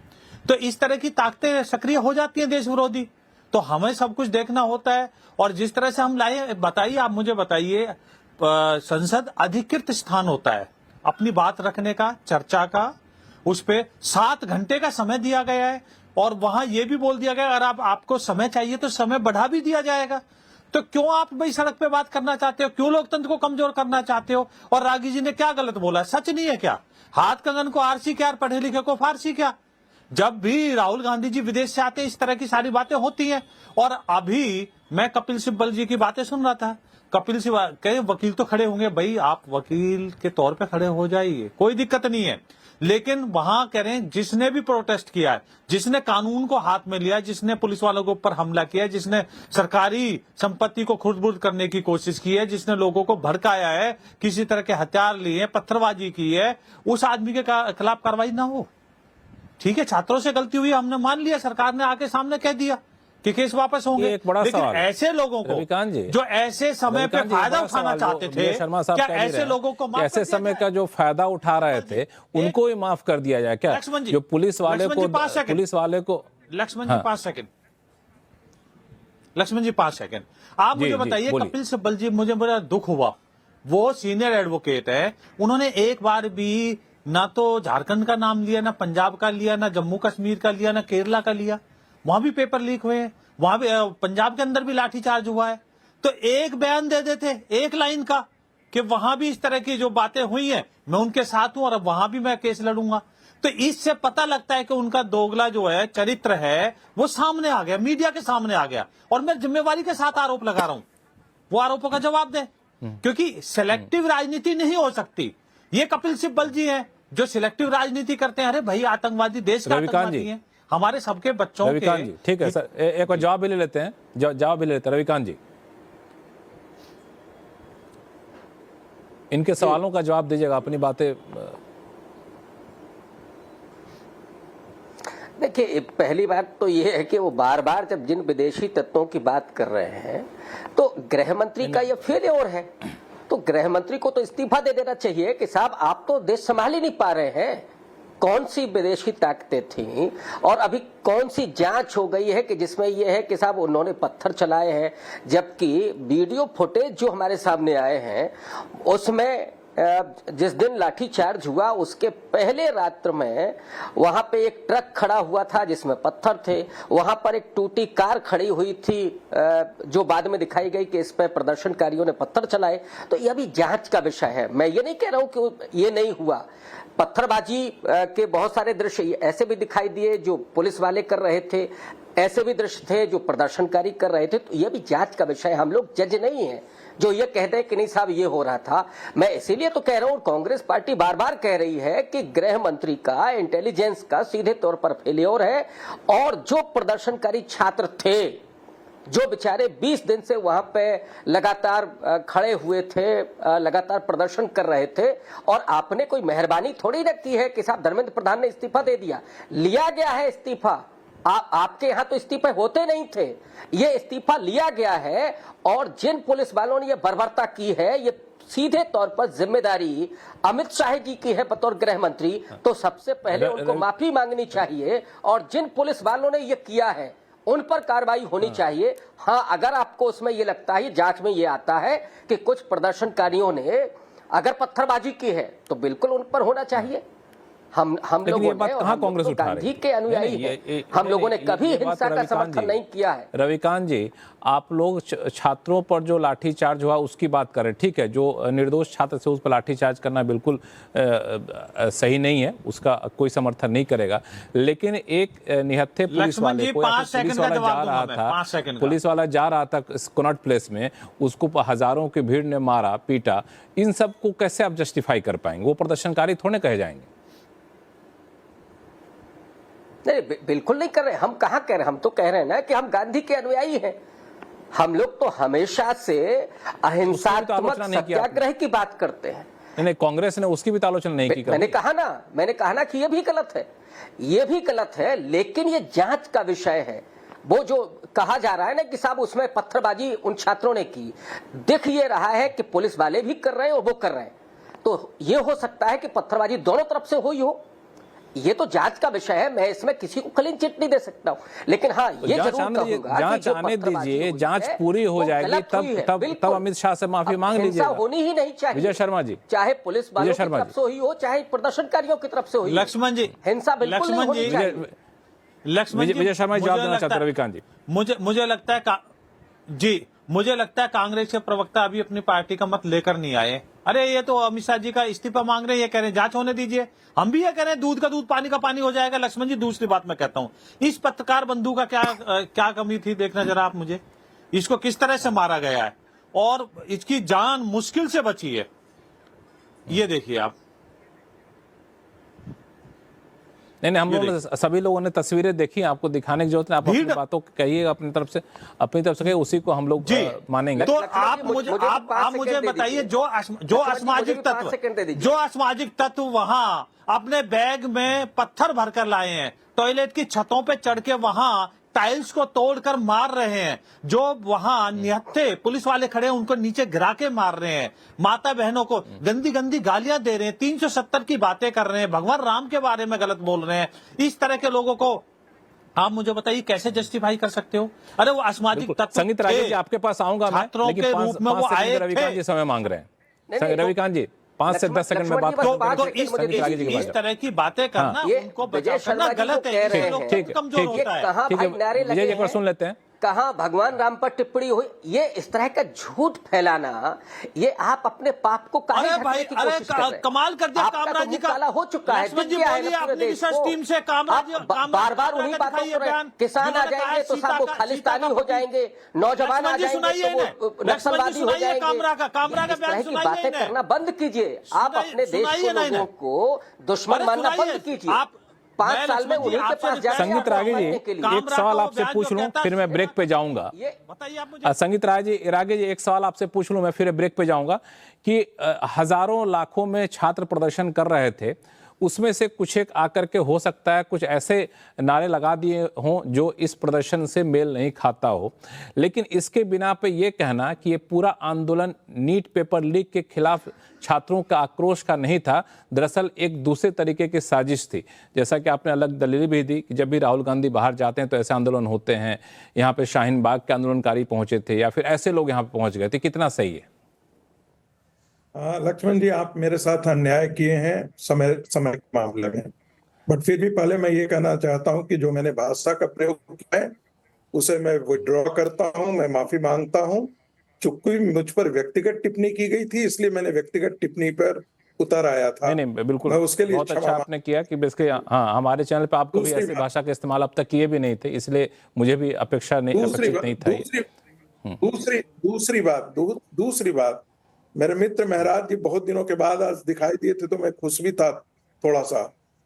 तो इस तरह की ताकतें सक्रिय हो जाती हैं देश विरोधी, तो हमें सब कुछ देखना होता है। और जिस तरह से हम लाए, बताइए, आप मुझे बताइए, संसद अधिकृत स्थान होता है अपनी बात रखने का, चर्चा का, उस पे 7 घंटे का समय दिया गया है और वहां यह भी बोल दिया गया अगर आपको समय चाहिए तो समय बढ़ा भी दिया जाएगा। तो क्यों आप भाई सड़क पे बात करना चाहते हो, क्यों लोकतंत्र को कमजोर करना चाहते हो। और रागी जी ने क्या गलत बोला, सच नहीं है क्या? हाथ कंगन को आरसी क्या, पढ़े लिखे को फारसी क्या। जब भी राहुल गांधी जी विदेश से आते हैं इस तरह की सारी बातें होती हैं। और अभी मैं कपिल सिब्बल जी की बातें सुन रहा था, कपिल सिब्बल कई वकील तो खड़े होंगे, भाई आप वकील के तौर पे खड़े हो जाइए, कोई दिक्कत नहीं है, लेकिन वहां कह रहे हैं जिसने भी प्रोटेस्ट किया है, जिसने कानून को हाथ में लिया, जिसने पुलिस वालों के ऊपर हमला किया, जिसने सरकारी संपत्ति को खुर्द-बुर्द करने की कोशिश की है, जिसने लोगों को भड़काया है, किसी तरह के हथियार लिए, पत्थरबाजी की है, उस आदमी के खिलाफ कार्रवाई ना हो। ठीक है, छात्रों से गलती हुई, हमने मान लिया, सरकार ने आके सामने कह दिया कि केस वापस होंगे। एक बड़ा लेकिन सवाल ऐसे लोगों को जो ऐसे समय पे फायदा उठाना चाहते थे, क्या ऐसे लोगों को माफ ऐसे समय का जो फायदा उठा रहे थे उनको ही माफ कर दिया जाए क्या? जो पुलिस वाले को लक्ष्मण जी 5 सेकंड, लक्ष्मण जी 5 सेकंड, आप मुझे बताइए, कपिल सिब्बल जी, मुझे बड़ा दुख हुआ, वो सीनियर एडवोकेट है, उन्होंने एक बार भी ना तो झारखंड का नाम लिया, ना पंजाब का लिया, ना जम्मू कश्मीर का लिया, ना केरला का लिया, वहां भी पेपर लीक हुए हैं, वहां भी पंजाब के अंदर भी लाठीचार्ज हुआ है, तो एक बयान दे देते एक लाइन का कि वहां भी इस तरह की जो बातें हुई हैं मैं उनके साथ हूं और अब वहां भी मैं केस लड़ूंगा। तो इससे पता लगता है कि उनका दोगला जो है चरित्र है वो सामने आ गया, मीडिया के सामने आ गया। और मैं जिम्मेवारी के साथ आरोप लगा रहा हूं, वो आरोपों का जवाब दें, क्योंकि सिलेक्टिव राजनीति नहीं हो सकती। ये कपिल सिब्बल जी हैं जो सिलेक्टिव राजनीति करते हैं। अरे भाई, आतंकवादी देश का आतंकवादी है, हमारे सबके बच्चों के। रविकांत जी, ठीक है सर, एक बार जवाब भी ले लेते हैं, जवाब भी ले लेते हैं रविकांत जी, इनके सवालों का जवाब दीजिएगा, अपनी बातें। देखिए, पहली बात तो ये है कि वो बार बार जब जिन विदेशी तत्वों की बात कर रहे हैं तो गृह मंत्री का ये फेल्योर है, तो गृह मंत्री को तो इस्तीफा दे देना चाहिए कि साहब आप तो देश संभाल ही नहीं पा रहे हैं। कौन सी विदेशी ताकतें थीं और अभी कौन सी जांच हो गई है कि जिसमें यह है कि साहब उन्होंने पत्थर चलाए हैं, जबकि वीडियो फुटेज जो हमारे सामने आए हैं उसमें जिस दिन लाठीचार्ज हुआ उसके पहले रात्र में वहां पे एक ट्रक खड़ा हुआ था जिसमें पत्थर थे, वहां पर एक टूटी कार खड़ी हुई थी जो बाद में दिखाई गई कि इस पर प्रदर्शनकारियों ने पत्थर चलाए। तो यह भी जांच का विषय है, मैं ये नहीं कह रहा हूं कि ये नहीं हुआ। पत्थरबाजी के बहुत सारे दृश्य ऐसे भी दिखाई दिए जो पुलिस वाले कर रहे थे, ऐसे भी दृश्य थे जो प्रदर्शनकारी कर रहे थे, तो यह भी जांच का विषय है, हम लोग जज नहीं है। जो ये कहते हैं कि नहीं साहब ये हो रहा था। मैं इसीलिए तो कह रहा हूं, कांग्रेस पार्टी बार बार कह रही है कि गृह मंत्री का इंटेलिजेंस का सीधे तौर पर फेलियर है, और जो प्रदर्शनकारी छात्र थे जो बेचारे 20 दिन से वहां पे लगातार खड़े हुए थे, लगातार प्रदर्शन कर रहे थे, और आपने कोई मेहरबानी थोड़ी न की है कि साहब धर्मेंद्र प्रधान ने इस्तीफा दे दिया। लिया गया है इस्तीफा, आपके यहां तो इस्तीफे होते नहीं थे, ये इस्तीफा लिया गया है। और जिन पुलिस वालों ने ये बर्बरता की है, ये सीधे तौर पर जिम्मेदारी अमित शाह जी की है बतौर गृह मंत्री, तो सबसे पहले उनको माफी मांगनी चाहिए, और जिन पुलिस वालों ने ये किया है उन पर कार्रवाई होनी चाहिए। हाँ, अगर आपको उसमें ये लगता है, जांच में ये आता है कि कुछ प्रदर्शनकारियों ने अगर पत्थरबाजी की है, तो बिल्कुल उन पर होना चाहिए। हम लोगों ये बात कहाँ कांग्रेस उठा रही है? गांधी के अनुयायी हैं, हम लोगों ने कभी हिंसा का समर्थन नहीं किया है। रविकांत जी, आप लोग छात्रों पर जो लाठीचार्ज हुआ उसकी बात कर रहे हैं, ठीक है, जो निर्दोष छात्र से उस पर लाठीचार्ज करना बिल्कुल सही नहीं है, उसका कोई समर्थन नहीं करेगा। लेकिन एक निहत्थे पुलिस वाले को, पुलिस वाला जा रहा था कनॉट प्लेस में, उसको हजारों की भीड़ ने मारा पीटा, इन सब को कैसे आप जस्टिफाई कर पाएंगे? वो प्रदर्शनकारी थोड़े कहे जाएंगे। नहीं, बिल्कुल नहीं कर रहे। हम कहाँ कह रहे हैं? हम तो कह रहे हैं ना कि हम गांधी के अनुयायी हैं। हम लोग तो हमेशा से अहिंसात्मक सत्याग्रह की बात करते हैं। नहीं, कांग्रेस ने उसकी भी आलोचना नहीं की। मैंने कहा ना कि ये भी गलत है, ये भी गलत है, लेकिन ये जांच का विषय है। वो जो कहा जा रहा है ना कि साहब उसमें पत्थरबाजी उन छात्रों ने की, दिख ये रहा है कि पुलिस वाले भी कर रहे हैं और वो कर रहे हैं, तो ये हो सकता है कि पत्थरबाजी दोनों तरफ से हुई हो। ये तो जांच का विषय है, मैं इसमें किसी को क्लीन चिट नहीं दे सकता हूँ। लेकिन हाँ, ये जरूर कहूंगा, जांच आने दीजिए, जांच पूरी हो जाएगी, तब अमित शाह से माफी मांग लीजिए। होनी ही नहीं चाहिए। विजय शर्मा जी, चाहे पुलिस वालों की तरफ से हुई हो, चाहे प्रदर्शनकारियों की तरफ से हुई, लक्ष्मण जी, हिंसा बिल्कुल नहीं होनी चाहिए। लक्ष्मण जी, विजय शर्मा जी जवाब देना चाहते हैं। रविकांत जी, मुझे लगता है कांग्रेस के प्रवक्ता अभी अपनी पार्टी का मत लेकर नहीं आए। अरे ये तो अमित शाह जी का इस्तीफा मांग रहे हैं, ये कह रहे हैं जांच होने दीजिए। हम भी ये कह रहे हैं दूध का दूध पानी का पानी हो जाएगा। लक्ष्मण जी, दूसरी बात मैं कहता हूं, इस पत्रकार बंधु का क्या कमी थी, देखना जरा आप मुझे। इसको किस तरह से मारा गया है और इसकी जान मुश्किल से बची है, ये देखिए आप। नहीं, हम लोगों ने, सभी लोगों ने तस्वीरें देखी, आपको दिखाने की जरूरत नहीं। आप अपनी बातों कहिए अपनी तरफ से कहिए, उसी को हम लोग मानेंगे। तो आप मुझे बताइए, जो असामाजिक तत्व वहां अपने बैग में पत्थर भरकर लाए हैं, टॉयलेट की छतों पे चढ़ के वहां टाइल्स को तोड़कर मार रहे हैं, जो वहां निहत्थे पुलिस वाले खड़े हैं उनको नीचे गिरा के मार रहे हैं, माता बहनों को गंदी गंदी गालियां दे रहे हैं, 370 की बातें कर रहे हैं, भगवान राम के बारे में गलत बोल रहे हैं, इस तरह के लोगों को आप मुझे बताइए कैसे जस्टिफाई कर सकते हो? अरे वो असामाजिक तत्व। संगीत राजे जी, आपके पास आऊंगा मैं, लेकिन रूप में वो आए थे। रविकांत जी समय मांग रहे हैं। रविकांत जी, 5 से 10 सेकंड में बात तो इस तरह की बातें करना, उनको बचाना गलत है। कमजोर होता है। ठीक है, एक बार सुन लेते हैं। कहाँ भगवान राम पर टिप्पणी हुई? ये इस तरह का झूठ फैलाना, ये आप अपने पाप को काहे ढकने की कोशिश कर रहे हैं। कमाल कर दिया कामराज जी का। हो चुका है, बार बार उन्हीं बातों को, किसान आ जाएंगे तो साहब वो खालिस्तानी हो जाएंगे, नौजवान आ जाएंगे तो नक्सलवादी हो जाएंगे। इस तरह की बातें करना बंद कीजिए। आप अपने देश के लोगों को दुश्मन मानना बंद कीजिए। 5 साल में उन्हीं के पास जाएंगे। संगीत रागे जी, एक सवाल आपसे पूछ लूं, फिर मैं ब्रेक पे जाऊंगा। संगीत रागे जी, एक सवाल आपसे पूछ लूं, मैं फिर ब्रेक पे जाऊंगा कि हजारों लाखों में छात्र प्रदर्शन कर रहे थे, उसमें से कुछ एक आकर के हो सकता है कुछ ऐसे नारे लगा दिए हों जो इस प्रदर्शन से मेल नहीं खाता हो, लेकिन इसके बिना पे ये कहना कि ये पूरा आंदोलन नीट पेपर लीक के खिलाफ छात्रों का आक्रोश का नहीं था, दरअसल एक दूसरे तरीके की साजिश थी। जैसा कि आपने अलग दलील भी दी कि जब भी राहुल गांधी बाहर जाते हैं तो ऐसे आंदोलन होते हैं, यहाँ पे शाहीन बाग के आंदोलनकारी पहुंचे थे या फिर ऐसे लोग यहाँ पे पहुंच गए थे, कितना सही है? लक्ष्मण जी, आप मेरे साथ अन्याय किए हैं समय के मामले में, बट फिर भी पहले मैं ये कहना चाहता हूं कि जो मैंने भाषा का प्रयोग किया है उसे मैं विड्रॉ करता हूं, मैं माफी मांगता हूं। चूंकि मुझ पर व्यक्तिगत टिप्पणी की गई थी, इसलिए मैंने व्यक्तिगत टिप्पणी पर उतर आया था। नहीं, बिल्कुल, मैं उसके लिए बहुत अच्छा आपने किया कि बेसिकली हाँ, हमारे चैनल पे आप कभी ऐसी भाषा का इस्तेमाल अब तक किए भी नहीं थे, इसलिए मुझे भी अपेक्षित नहीं था। दूसरी बात, मेरे मित्र महराज जी बहुत दिनों के बाद आज दिखाई दिए थे तो मैं खुश भी था थोड़ा सा,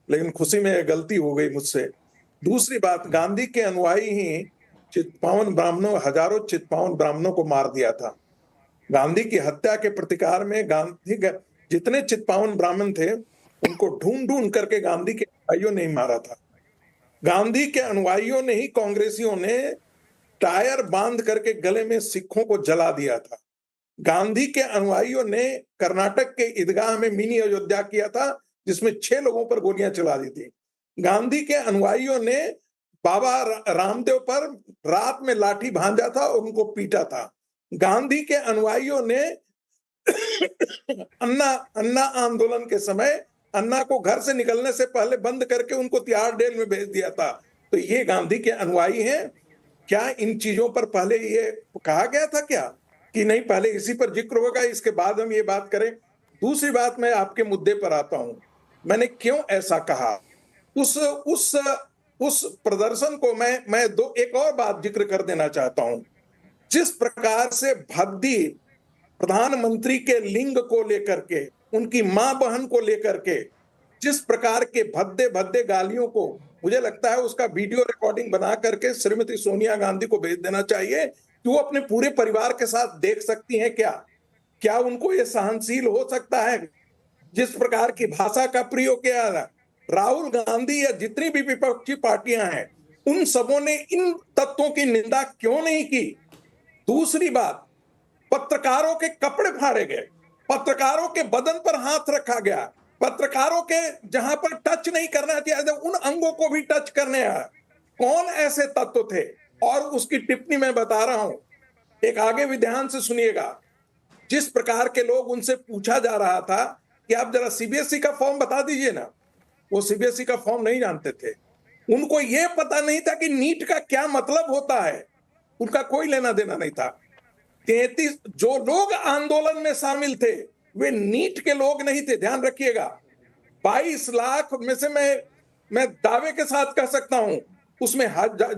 लेकिन खुशी में गलती हो गई मुझसे। दूसरी बात, गांधी के अनुयायी ही चित्पावन ब्राह्मणों, हजारों चित्पावन ब्राह्मणों को मार दिया था। गांधी की हत्या के प्रतिकार में गांधी जितने चित्पावन ब्राह्मण थे उनको ढूंढ ढूंढ करके गांधी के अनुयायियों ने ही मारा था। गांधी के अनुयायियों ने ही, कांग्रेसियों ने टायर बांध करके गले में सिखों को जला दिया था। गांधी के अनुयायियों ने कर्नाटक के ईदगाह में मिनी अयोध्या किया था जिसमें 6 लोगों पर गोलियां चला दी थी। गांधी के अनुयायियों ने बाबा रामदेव पर रात में लाठी भांजा था और उनको पीटा था। गांधी के अनुयायियों ने अन्ना आंदोलन के समय अन्ना को घर से निकलने से पहले बंद करके उनको तिहाड़ जेल में भेज दिया था। तो ये गांधी के अनुयायी हैं क्या? इन चीजों पर पहले ये कहा गया था क्या कि नहीं पहले इसी पर जिक्र होगा, इसके बाद हम ये बात करें? दूसरी बात, मैं आपके मुद्दे पर आता हूं। मैंने क्यों ऐसा कहा? उस प्रदर्शन को मैं एक और बात जिक्र कर देना चाहता हूं। जिस प्रकार से भद्दी प्रधानमंत्री के लिंग को लेकर के, उनकी मां बहन को लेकर के जिस प्रकार के भद्दे भद्दे गालियों को, मुझे लगता है उसका वीडियो रिकॉर्डिंग बना करके श्रीमती सोनिया गांधी को भेज देना चाहिए कि वो अपने पूरे परिवार के साथ देख सकती हैं क्या उनको ये सहनशील हो सकता है? जिस प्रकार की भाषा का प्रयोग किया, राहुल गांधी या जितनी भी विपक्षी पार्टियां हैं उन सबों ने इन तत्वों की निंदा क्यों नहीं की? दूसरी बात, पत्रकारों के कपड़े फाड़े गए, पत्रकारों के बदन पर हाथ रखा गया, पत्रकारों के जहां पर टच नहीं करना चाहिए उन अंगों को भी टच करने आया। कौन ऐसे तत्व थे? और उसकी टिप्पणी मैं बता रहा हूं, एक आगे भी ध्यान से सुनिएगा। जिस प्रकार के लोग, उनसे पूछा जा रहा था कि आप जरा सीबीएसई का फॉर्म बता दीजिए ना, वो सीबीएसई का फॉर्म नहीं जानते थे। उनको यह पता नहीं था कि नीट का क्या मतलब होता है, उनका कोई लेना देना नहीं था। 33 जो लोग आंदोलन में शामिल थे वे नीट के लोग नहीं थे, ध्यान रखिएगा। 22 लाख में से मैं दावे के साथ कह सकता हूं उसमें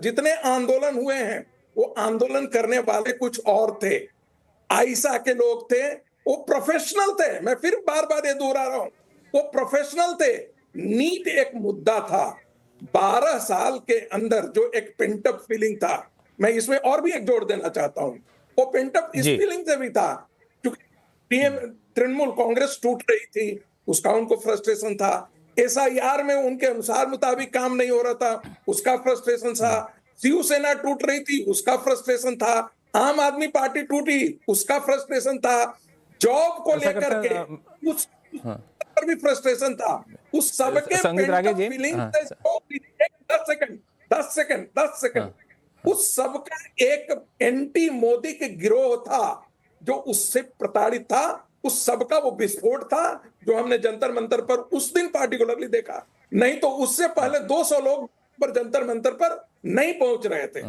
जितने आंदोलन हुए हैं वो आंदोलन करने वाले कुछ और थे। आईसा के लोग थे, वो प्रोफेशनल थे। मैं फिर बार बार ये दोहरा रहा हूं, वो प्रोफेशनल थे। नीट एक मुद्दा था। 12 साल के अंदर जो एक पेंटअप फीलिंग था, मैं इसमें और भी एक जोड़ देना चाहता हूं, वो पेंटअप इस फीलिंग से भी था क्योंकि तृणमूल कांग्रेस टूट रही थी, उसका उनको फ्रस्ट्रेशन था। एसआईआर में उनके अनुसार मुताबिक काम नहीं हो रहा था, उसका फ्रस्ट्रेशन था। शिवसेना टूट रही थी, उसका फ्रस्ट्रेशन था। आम आदमी पार्टी टूटी, उसका फ्रस्ट्रेशन था। जॉब को लेकर के उस पर भी फ्रस्ट्रेशन था। उस सबके फीलिंग से 10 सेकंड उस सबका एक एंटी मोदी के गिरोह था जो उससे प्रताड़ित था। उस सबका वो विस्फोट था जो हमने जंतर मंतर पर उस दिन पार्टिकुलरली देखा। नहीं तो उससे पहले 200 लोग पर जंतर मंतर पर नहीं पहुंच रहे थे।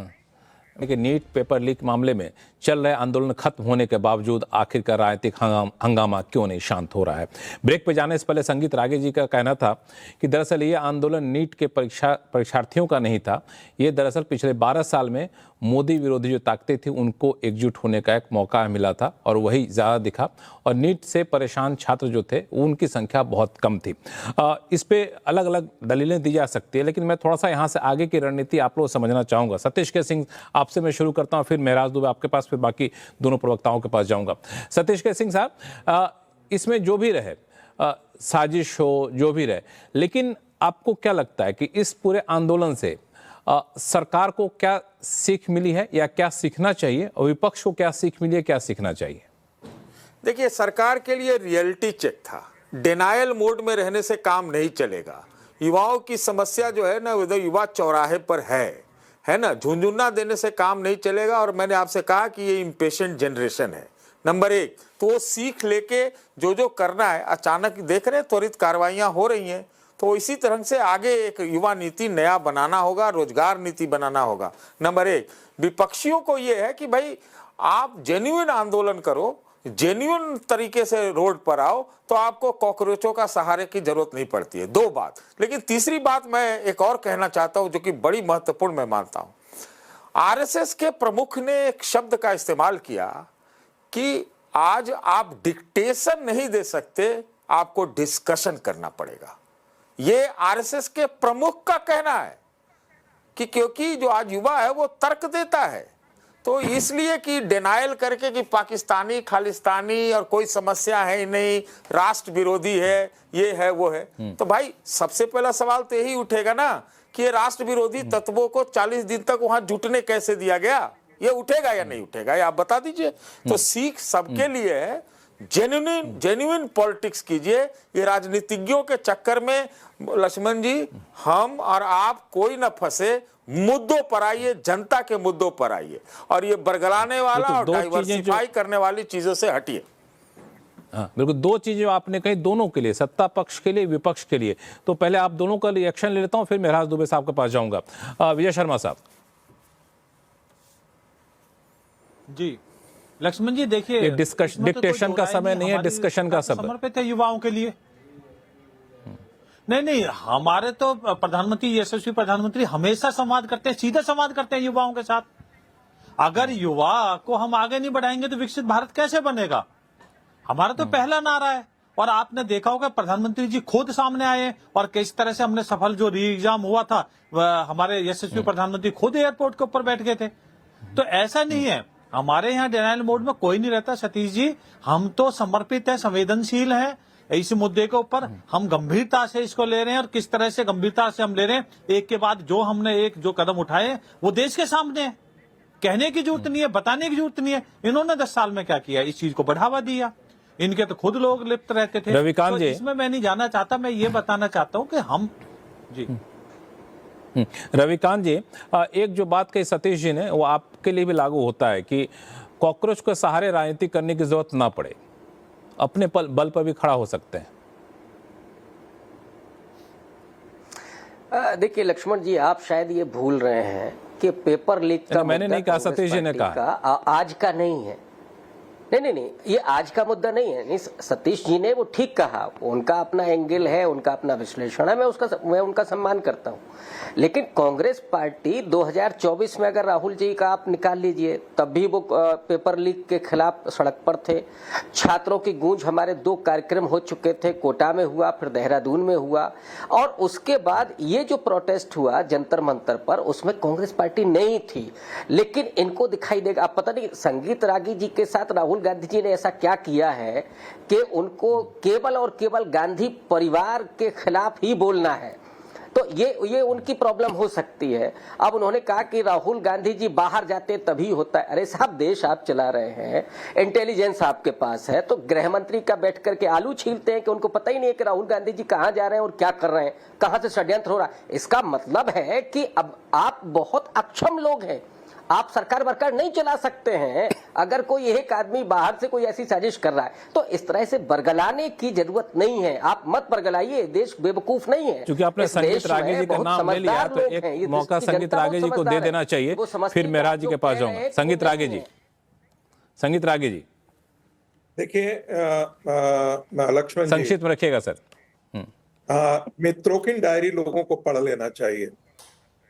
लेकिन नीट पेपर लीक मामले में चल रहे आंदोलन खत्म होने के बावजूद आखिरकार राजनीतिक हंगामा क्यों नहीं शांत हो रहा है? ब्रेक पे जाने से पहले संगीत रागे जी का कहना था कि दरअसल ये आंदोलन नीट के परीक्षार्थियों का नहीं था, ये दरअसल पिछले 12 साल में मोदी विरोधी जो ताकतें थी उनको एकजुट होने का एक मौका मिला था और वही ज़्यादा दिखा। और नीट से परेशान छात्र जो थे उनकी संख्या बहुत कम थी। इस पे अलग अलग दलीलें दी जा सकती है, लेकिन मैं थोड़ा सा यहाँ से आगे की रणनीति आप लोग समझना चाहूँगा। सतीश के सिंह, आपसे मैं शुरू करता हूँ, फिर महराज दुबे आपके पास, फिर बाकी दोनों प्रवक्ताओं के पास जाऊँगा। सतीश के सिंह साहब, इसमें जो भी रहे, साजिश हो, जो भी रहे, लेकिन आपको क्या लगता है कि इस पूरे आंदोलन से सरकार को क्या सीख मिली है या क्या सीखना चाहिए, और विपक्ष को क्या सीख मिली है, क्या सीखना चाहिए? देखिए, सरकार के लिए रियलिटी चेक था। डिनायल मोड में रहने से काम नहीं चलेगा। युवाओं की समस्या जो है ना, वो युवा चौराहे पर है ना, झुंझुना देने से काम नहीं चलेगा। और मैंने आपसे कहा कि ये इम्पेशेंट जनरेशन है, नंबर 1। तो वो सीख लेके जो करना है, अचानक देख रहे त्वरित कार्रवाइयाँ हो रही हैं, तो इसी तरह से आगे एक युवा नीति नया बनाना होगा, रोजगार नीति बनाना होगा। नंबर 1, विपक्षियों को ये है कि भाई आप जेन्युइन आंदोलन करो, जेन्युइन तरीके से रोड पर आओ, तो आपको कॉकरोचों का सहारे की जरूरत नहीं पड़ती है। 2 बात। लेकिन तीसरी बात मैं एक और कहना चाहता हूं जो कि बड़ी महत्वपूर्ण मैं मानता हूं। आरएसएस के प्रमुख ने एक शब्द का इस्तेमाल किया कि आज आप डिक्टेशन नहीं दे सकते, आपको डिस्कशन करना पड़ेगा। ये आरएसएस के प्रमुख का कहना है कि क्योंकि जो आज युवा है वो तर्क देता है, तो इसलिए कि डिनायल करके कि पाकिस्तानी खालिस्तानी और कोई समस्या है ही नहीं, राष्ट्र विरोधी है, ये है वो है, तो भाई सबसे पहला सवाल तो यही उठेगा ना कि ये राष्ट्र विरोधी तत्वों को 40 दिन तक वहां जुटने कैसे दिया गया? ये उठेगा या नहीं उठेगा, ये आप बता दीजिए। तो सीख सबके लिए है, जेन्युइन पॉलिटिक्स कीजिए। ये राजनीतिज्ञों के चक्कर में लक्ष्मण जी हम और आप कोई ना फंसे, मुद्दों पर आइए, जनता के मुद्दों पर आइए, और ये बरगलाने वाला और डाइवर्सिफाई करने वाली चीजों से हटिए। हाँ बिल्कुल, दो चीजें आपने कही, दोनों के लिए, सत्ता पक्ष के लिए, विपक्ष के लिए। तो पहले आप दोनों का रिएक्शन ले लेता हूं, फिर मेहराज दुबे साहब के पास जाऊंगा। विजय शर्मा साहब। जी लक्ष्मण जी देखिए, डिक्टेशन का समय नहीं है, डिस्कशन का समय समर्पित है युवाओं के लिए। नहीं, हमारे तो प्रधानमंत्री, यशस्वी प्रधानमंत्री हमेशा संवाद करते हैं, सीधा संवाद करते हैं युवाओं के साथ। अगर युवा को हम आगे नहीं बढ़ाएंगे तो विकसित भारत कैसे बनेगा? हमारा तो पहला नारा है। और आपने देखा होगा प्रधानमंत्री जी खुद सामने आए और किस तरह से हमने सफल, जो री एग्जाम हुआ था, हमारे यशस्वी प्रधानमंत्री खुद एयरपोर्ट के ऊपर बैठ गए थे। तो ऐसा नहीं है, हमारे यहाँ डिनायल मोड में कोई नहीं रहता सतीश जी। हम तो समर्पित है, संवेदनशील है इस मुद्दे के ऊपर। हम गंभीरता से इसको ले रहे हैं, और किस तरह से गंभीरता से हम ले रहे हैं, एक के बाद जो हमने जो कदम उठाए वो देश के सामने है। कहने की जरूरत नहीं है, बताने की जरूरत नहीं है। इन्होंने 10 साल में क्या किया, इस चीज को बढ़ावा दिया। इनके तो खुद लोग लिप्त रहते थे। रविकांत जी, इसमें मैं नहीं जाना चाहता, मैं ये बताना चाहता हूँ कि हम जी रविकांत जी, एक जो बात कही सतीश जी ने, वो आपके लिए भी लागू होता है कि कॉकरोच के सहारे राजनीति करने की जरूरत ना पड़े, अपने बल पर भी खड़ा हो सकते हैं। देखिए लक्ष्मण जी, आप शायद ये भूल रहे हैं कि पेपर लीक का मैंने नहीं कहा, सतीश जी ने कहा, आज का नहीं है। नहीं, ये आज का मुद्दा नहीं है। नहीं, सतीश जी ने वो ठीक कहा, उनका अपना एंगल है, उनका अपना विश्लेषण है, मैं उनका सम्मान करता हूँ। लेकिन कांग्रेस पार्टी 2024 में अगर राहुल जी का आप निकाल लीजिए, तब भी वो पेपर लीक के खिलाफ सड़क पर थे। छात्रों की गूंज, हमारे 2 कार्यक्रम हो चुके थे, कोटा में हुआ, फिर देहरादून में हुआ, और उसके बाद ये जो प्रोटेस्ट हुआ जंतर मंतर पर, उसमें कांग्रेस पार्टी नहीं थी। लेकिन इनको दिखाई देगा, अब पता नहीं संगीत रागी जी के साथ राहुल गांधी जी ने ऐसा क्या किया है कि उनको केवल और केवल गांधी परिवार के खिलाफ ही बोलना है। तो ये उनकी प्रॉब्लम हो सकती है। अब उन्होंने कहा कि राहुल गांधी जी बाहर जाते तभी होता है। अरे साहब, देश आप चला रहे हैं, इंटेलिजेंस आपके पास है, तो गृह मंत्री का बैठ करके आलू छीलते हैं कि उनको पता ही नहीं है कि राहुल गांधी जी कहां जा रहे हैं और क्या कर रहे हैं, कहां से षड्यंत्र हो रहा है। इसका मतलब है कि अब आप बहुत अक्षम लोग हैं, आप सरकार बरकार नहीं चला सकते हैं। अगर कोई एक आदमी बाहर से कोई ऐसी साजिश कर रहा है, तो इस तरह से बरगलाने की जरूरत नहीं है। आप मत बरगलाइए, देश बेवकूफ नहीं है। क्योंकि आपने संगीत रागे जी का नाम ले लिया, तो एक मौका संगीत रागे जी को दे देना चाहिए, फिर मेहराज जी के पास जाऊंगा। संगीत रागे जी देखिए, लक्ष्मण जी संक्षिप्त में रखिएगा सर। मित्रों की डायरी लोगों को पढ़ लेना चाहिए,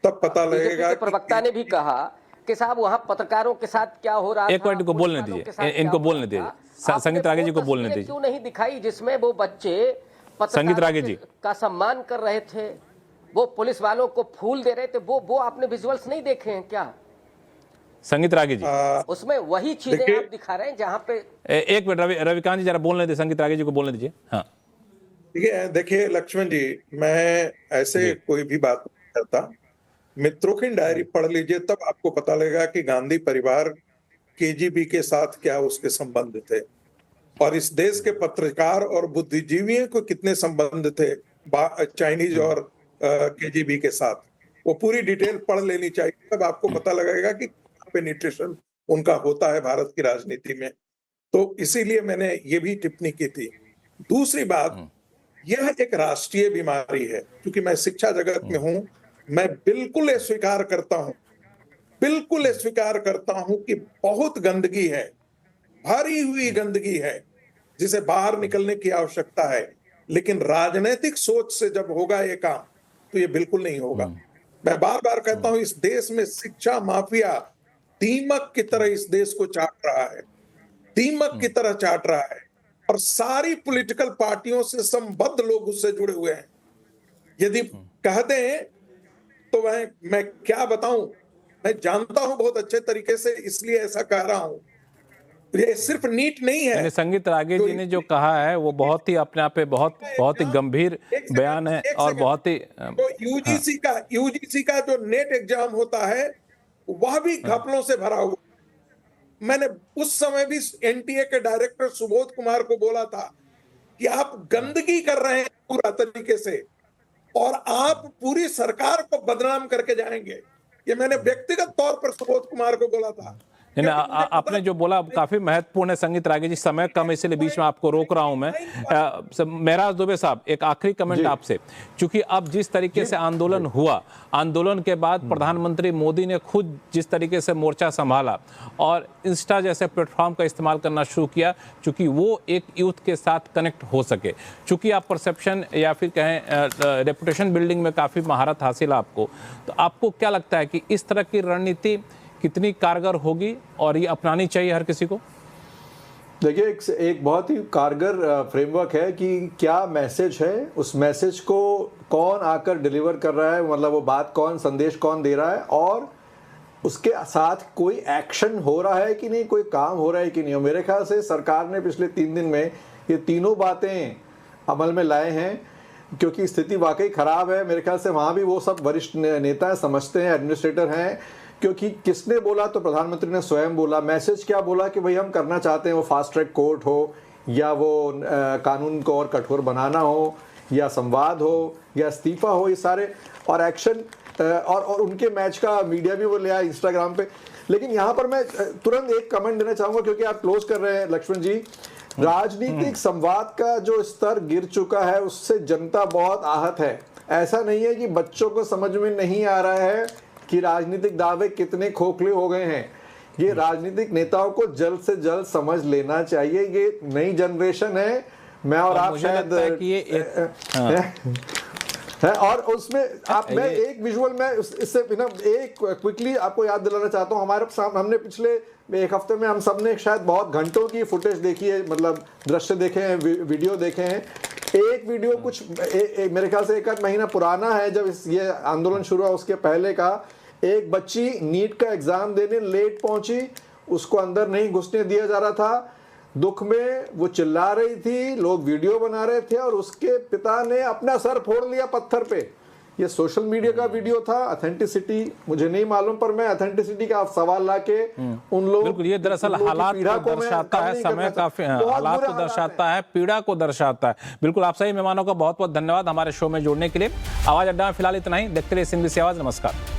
तब पता लगेगा। प्रवक्ता ने भी कहा कि साहब वहां पत्रकारों के साथ क्या हो रहा है। एक मिनट, इनको बोलने दीजिए, इनको बोलने दीजिए। संगीत रागे जी को बोलने दीजिए। क्यों नहीं दिखाई जिसमें वो बच्चे संगीत रागे जी का सम्मान कर रहे थे, वो पुलिस वालों को फूल दे रहे थे, वो आपने विजुअल्स नहीं देखे हैं क्या? संगीत रागे जी, उसमें वही चीजें आप दिखा रहे हैं जहां पे। एक मिनट रविकांत जी, जरा बोलने दीजिए, संगीत रागे जी को बोलने दीजिए। हाँ देखिए लक्ष्मण जी, मैं ऐसे कोई भी बात नहीं करता। मित्रों की डायरी पढ़ लीजिए, तब आपको पता लगेगा कि गांधी परिवार केजीबी के साथ क्या उसके संबंध थे, और इस देश के पत्रकार और बुद्धिजीवियों को कितने संबंध थे चाइनीज और केजीबी के साथ। वो पूरी डिटेल पढ़ लेनी चाहिए, तब आपको पता लगेगा कि पेनिट्रेशन उनका होता है भारत की राजनीति में। तो इसीलिए मैंने ये भी टिप्पणी की थी। दूसरी बात, यह एक राष्ट्रीय बीमारी है। क्योंकि मैं शिक्षा जगत में हूं, मैं बिल्कुल स्वीकार करता हूं कि बहुत गंदगी है, भरी हुई गंदगी है, जिसे बाहर निकलने की आवश्यकता है। लेकिन राजनीतिक सोच से जब होगा ये काम, तो ये बिल्कुल नहीं होगा। मैं बार बार कहता हूं, इस देश में शिक्षा माफिया दीमक की तरह इस देश को चाट रहा है, दीमक की तरह चाट रहा है, और सारी पॉलिटिकल पार्टियों से संबद्ध लोग उससे जुड़े हुए हैं। यदि कह दें तो मैं क्या बताऊं, मैं जानता हूं बहुत अच्छे तरीके से, इसलिए ऐसा कह रहा हूं। ये सिर्फ नीट नहीं है। संगीत रागे जी ने जो कहा है वो बहुत ही अपने आप पे बहुत ही गंभीर बयान है और बहुत ही तो यूजीसी का जो नेट एग्जाम होता है वह भी घपलों से भरा हुआ। मैंने उस समय भी एनटीए के डायरेक्टर सुबोध कुमार को बोला था कि आप गंदगी कर रहे हैं पूरा तरीके से और आप पूरी सरकार को बदनाम करके जाएंगे। ये मैंने व्यक्तिगत तौर पर सुबोध कुमार को बोला था। आपने जो बोला काफी महत्वपूर्ण है संगीत रागे जी। समय कम, इसलिए बीच में आपको रोक रहा हूं मैं। मेहराज दुबे साहब, एक आखिरी कमेंट आपसे, क्योंकि अब जिस तरीके से आंदोलन हुआ, आंदोलन के बाद प्रधानमंत्री मोदी ने खुद जिस तरीके से मोर्चा संभाला और इंस्टा जैसे प्लेटफॉर्म का इस्तेमाल करना शुरू किया, चूंकि वो एक यूथ के साथ कनेक्ट हो सके, चूंकि आप परसेप्शन या फिर कहें रेपुटेशन बिल्डिंग में काफी महारत हासिल है आपको, तो आपको क्या लगता है कि इस तरह की रणनीति कितनी कारगर होगी और ये अपनानी चाहिए हर किसी को? देखिए, एक बहुत ही कारगर फ्रेमवर्क है कि क्या मैसेज है, उस मैसेज को कौन आकर डिलीवर कर रहा है, मतलब वो बात कौन, संदेश कौन दे रहा है, और उसके साथ कोई एक्शन हो रहा है कि नहीं, कोई काम हो रहा है कि नहीं। और मेरे ख्याल से सरकार ने पिछले 3 दिन में ये तीनों बातें अमल में लाए हैं, क्योंकि स्थिति वाकई खराब है। मेरे ख्याल से वहाँ भी वो सब वरिष्ठ नेता समझते हैं, एडमिनिस्ट्रेटर हैं, क्योंकि किसने बोला, तो प्रधानमंत्री ने स्वयं बोला। मैसेज क्या बोला कि भाई हम करना चाहते हैं, वो फास्ट ट्रैक कोर्ट हो या वो कानून को और कठोर बनाना हो या संवाद हो या इस्तीफा हो, ये सारे और एक्शन और उनके मैच का मीडिया भी वो ले आया इंस्टाग्राम पे। लेकिन यहाँ पर मैं तुरंत एक कमेंट देना चाहूँगा, क्योंकि आप क्लोज कर रहे हैं लक्ष्मण जी। राजनीतिक संवाद का जो स्तर गिर चुका है उससे जनता बहुत आहत है। ऐसा नहीं है कि बच्चों को समझ में नहीं आ रहा है कि राजनीतिक दावे कितने खोखले हो गए हैं। ये राजनीतिक नेताओं को जल्द से जल्द समझ लेना चाहिए। ये नई जनरेशन है, मैं और आप शायद है, और उसमें आप, मैं एक विजुअल में इससे एक क्विकली आपको याद दिलाना चाहता हूँ। हमारे सामने हमने पिछले 1 हफ्ते में हम सबने शायद बहुत घंटों की फुटेज देखी है, मतलब दृश्य देखे हैं, वीडियो देखे हैं। एक वीडियो कुछ मेरे ख्याल से 1 महीना पुराना है, जब ये आंदोलन शुरू हुआ उसके पहले का। एक बच्ची नीट का एग्जाम देने लेट पहुंची, उसको अंदर नहीं घुसने दिया जा रहा था। दुख में वो चिल्ला रही थी, लोग वीडियो बना रहे थे और उसके पिता ने अपना सर फोड़ लिया पत्थर पे। ये सोशल मीडिया का वीडियो था। ऑथेंटिसिटी मुझे नहीं मालूम, पर मैं ऑथेंटिसिटी का सवाल लाके उन लोग, बिल्कुल, ये दरअसल हालात को दर्शाता है, समय का हालात को दर्शाता है, पीड़ा को दर्शाता है। बिल्कुल, आप सही मेहमानों का बहुत बहुत धन्यवाद हमारे शो में जुड़ने के लिए। आवाज अड्डा में फिलहाल इतना ही। देखते रहिए CNBC आवाज। नमस्कार।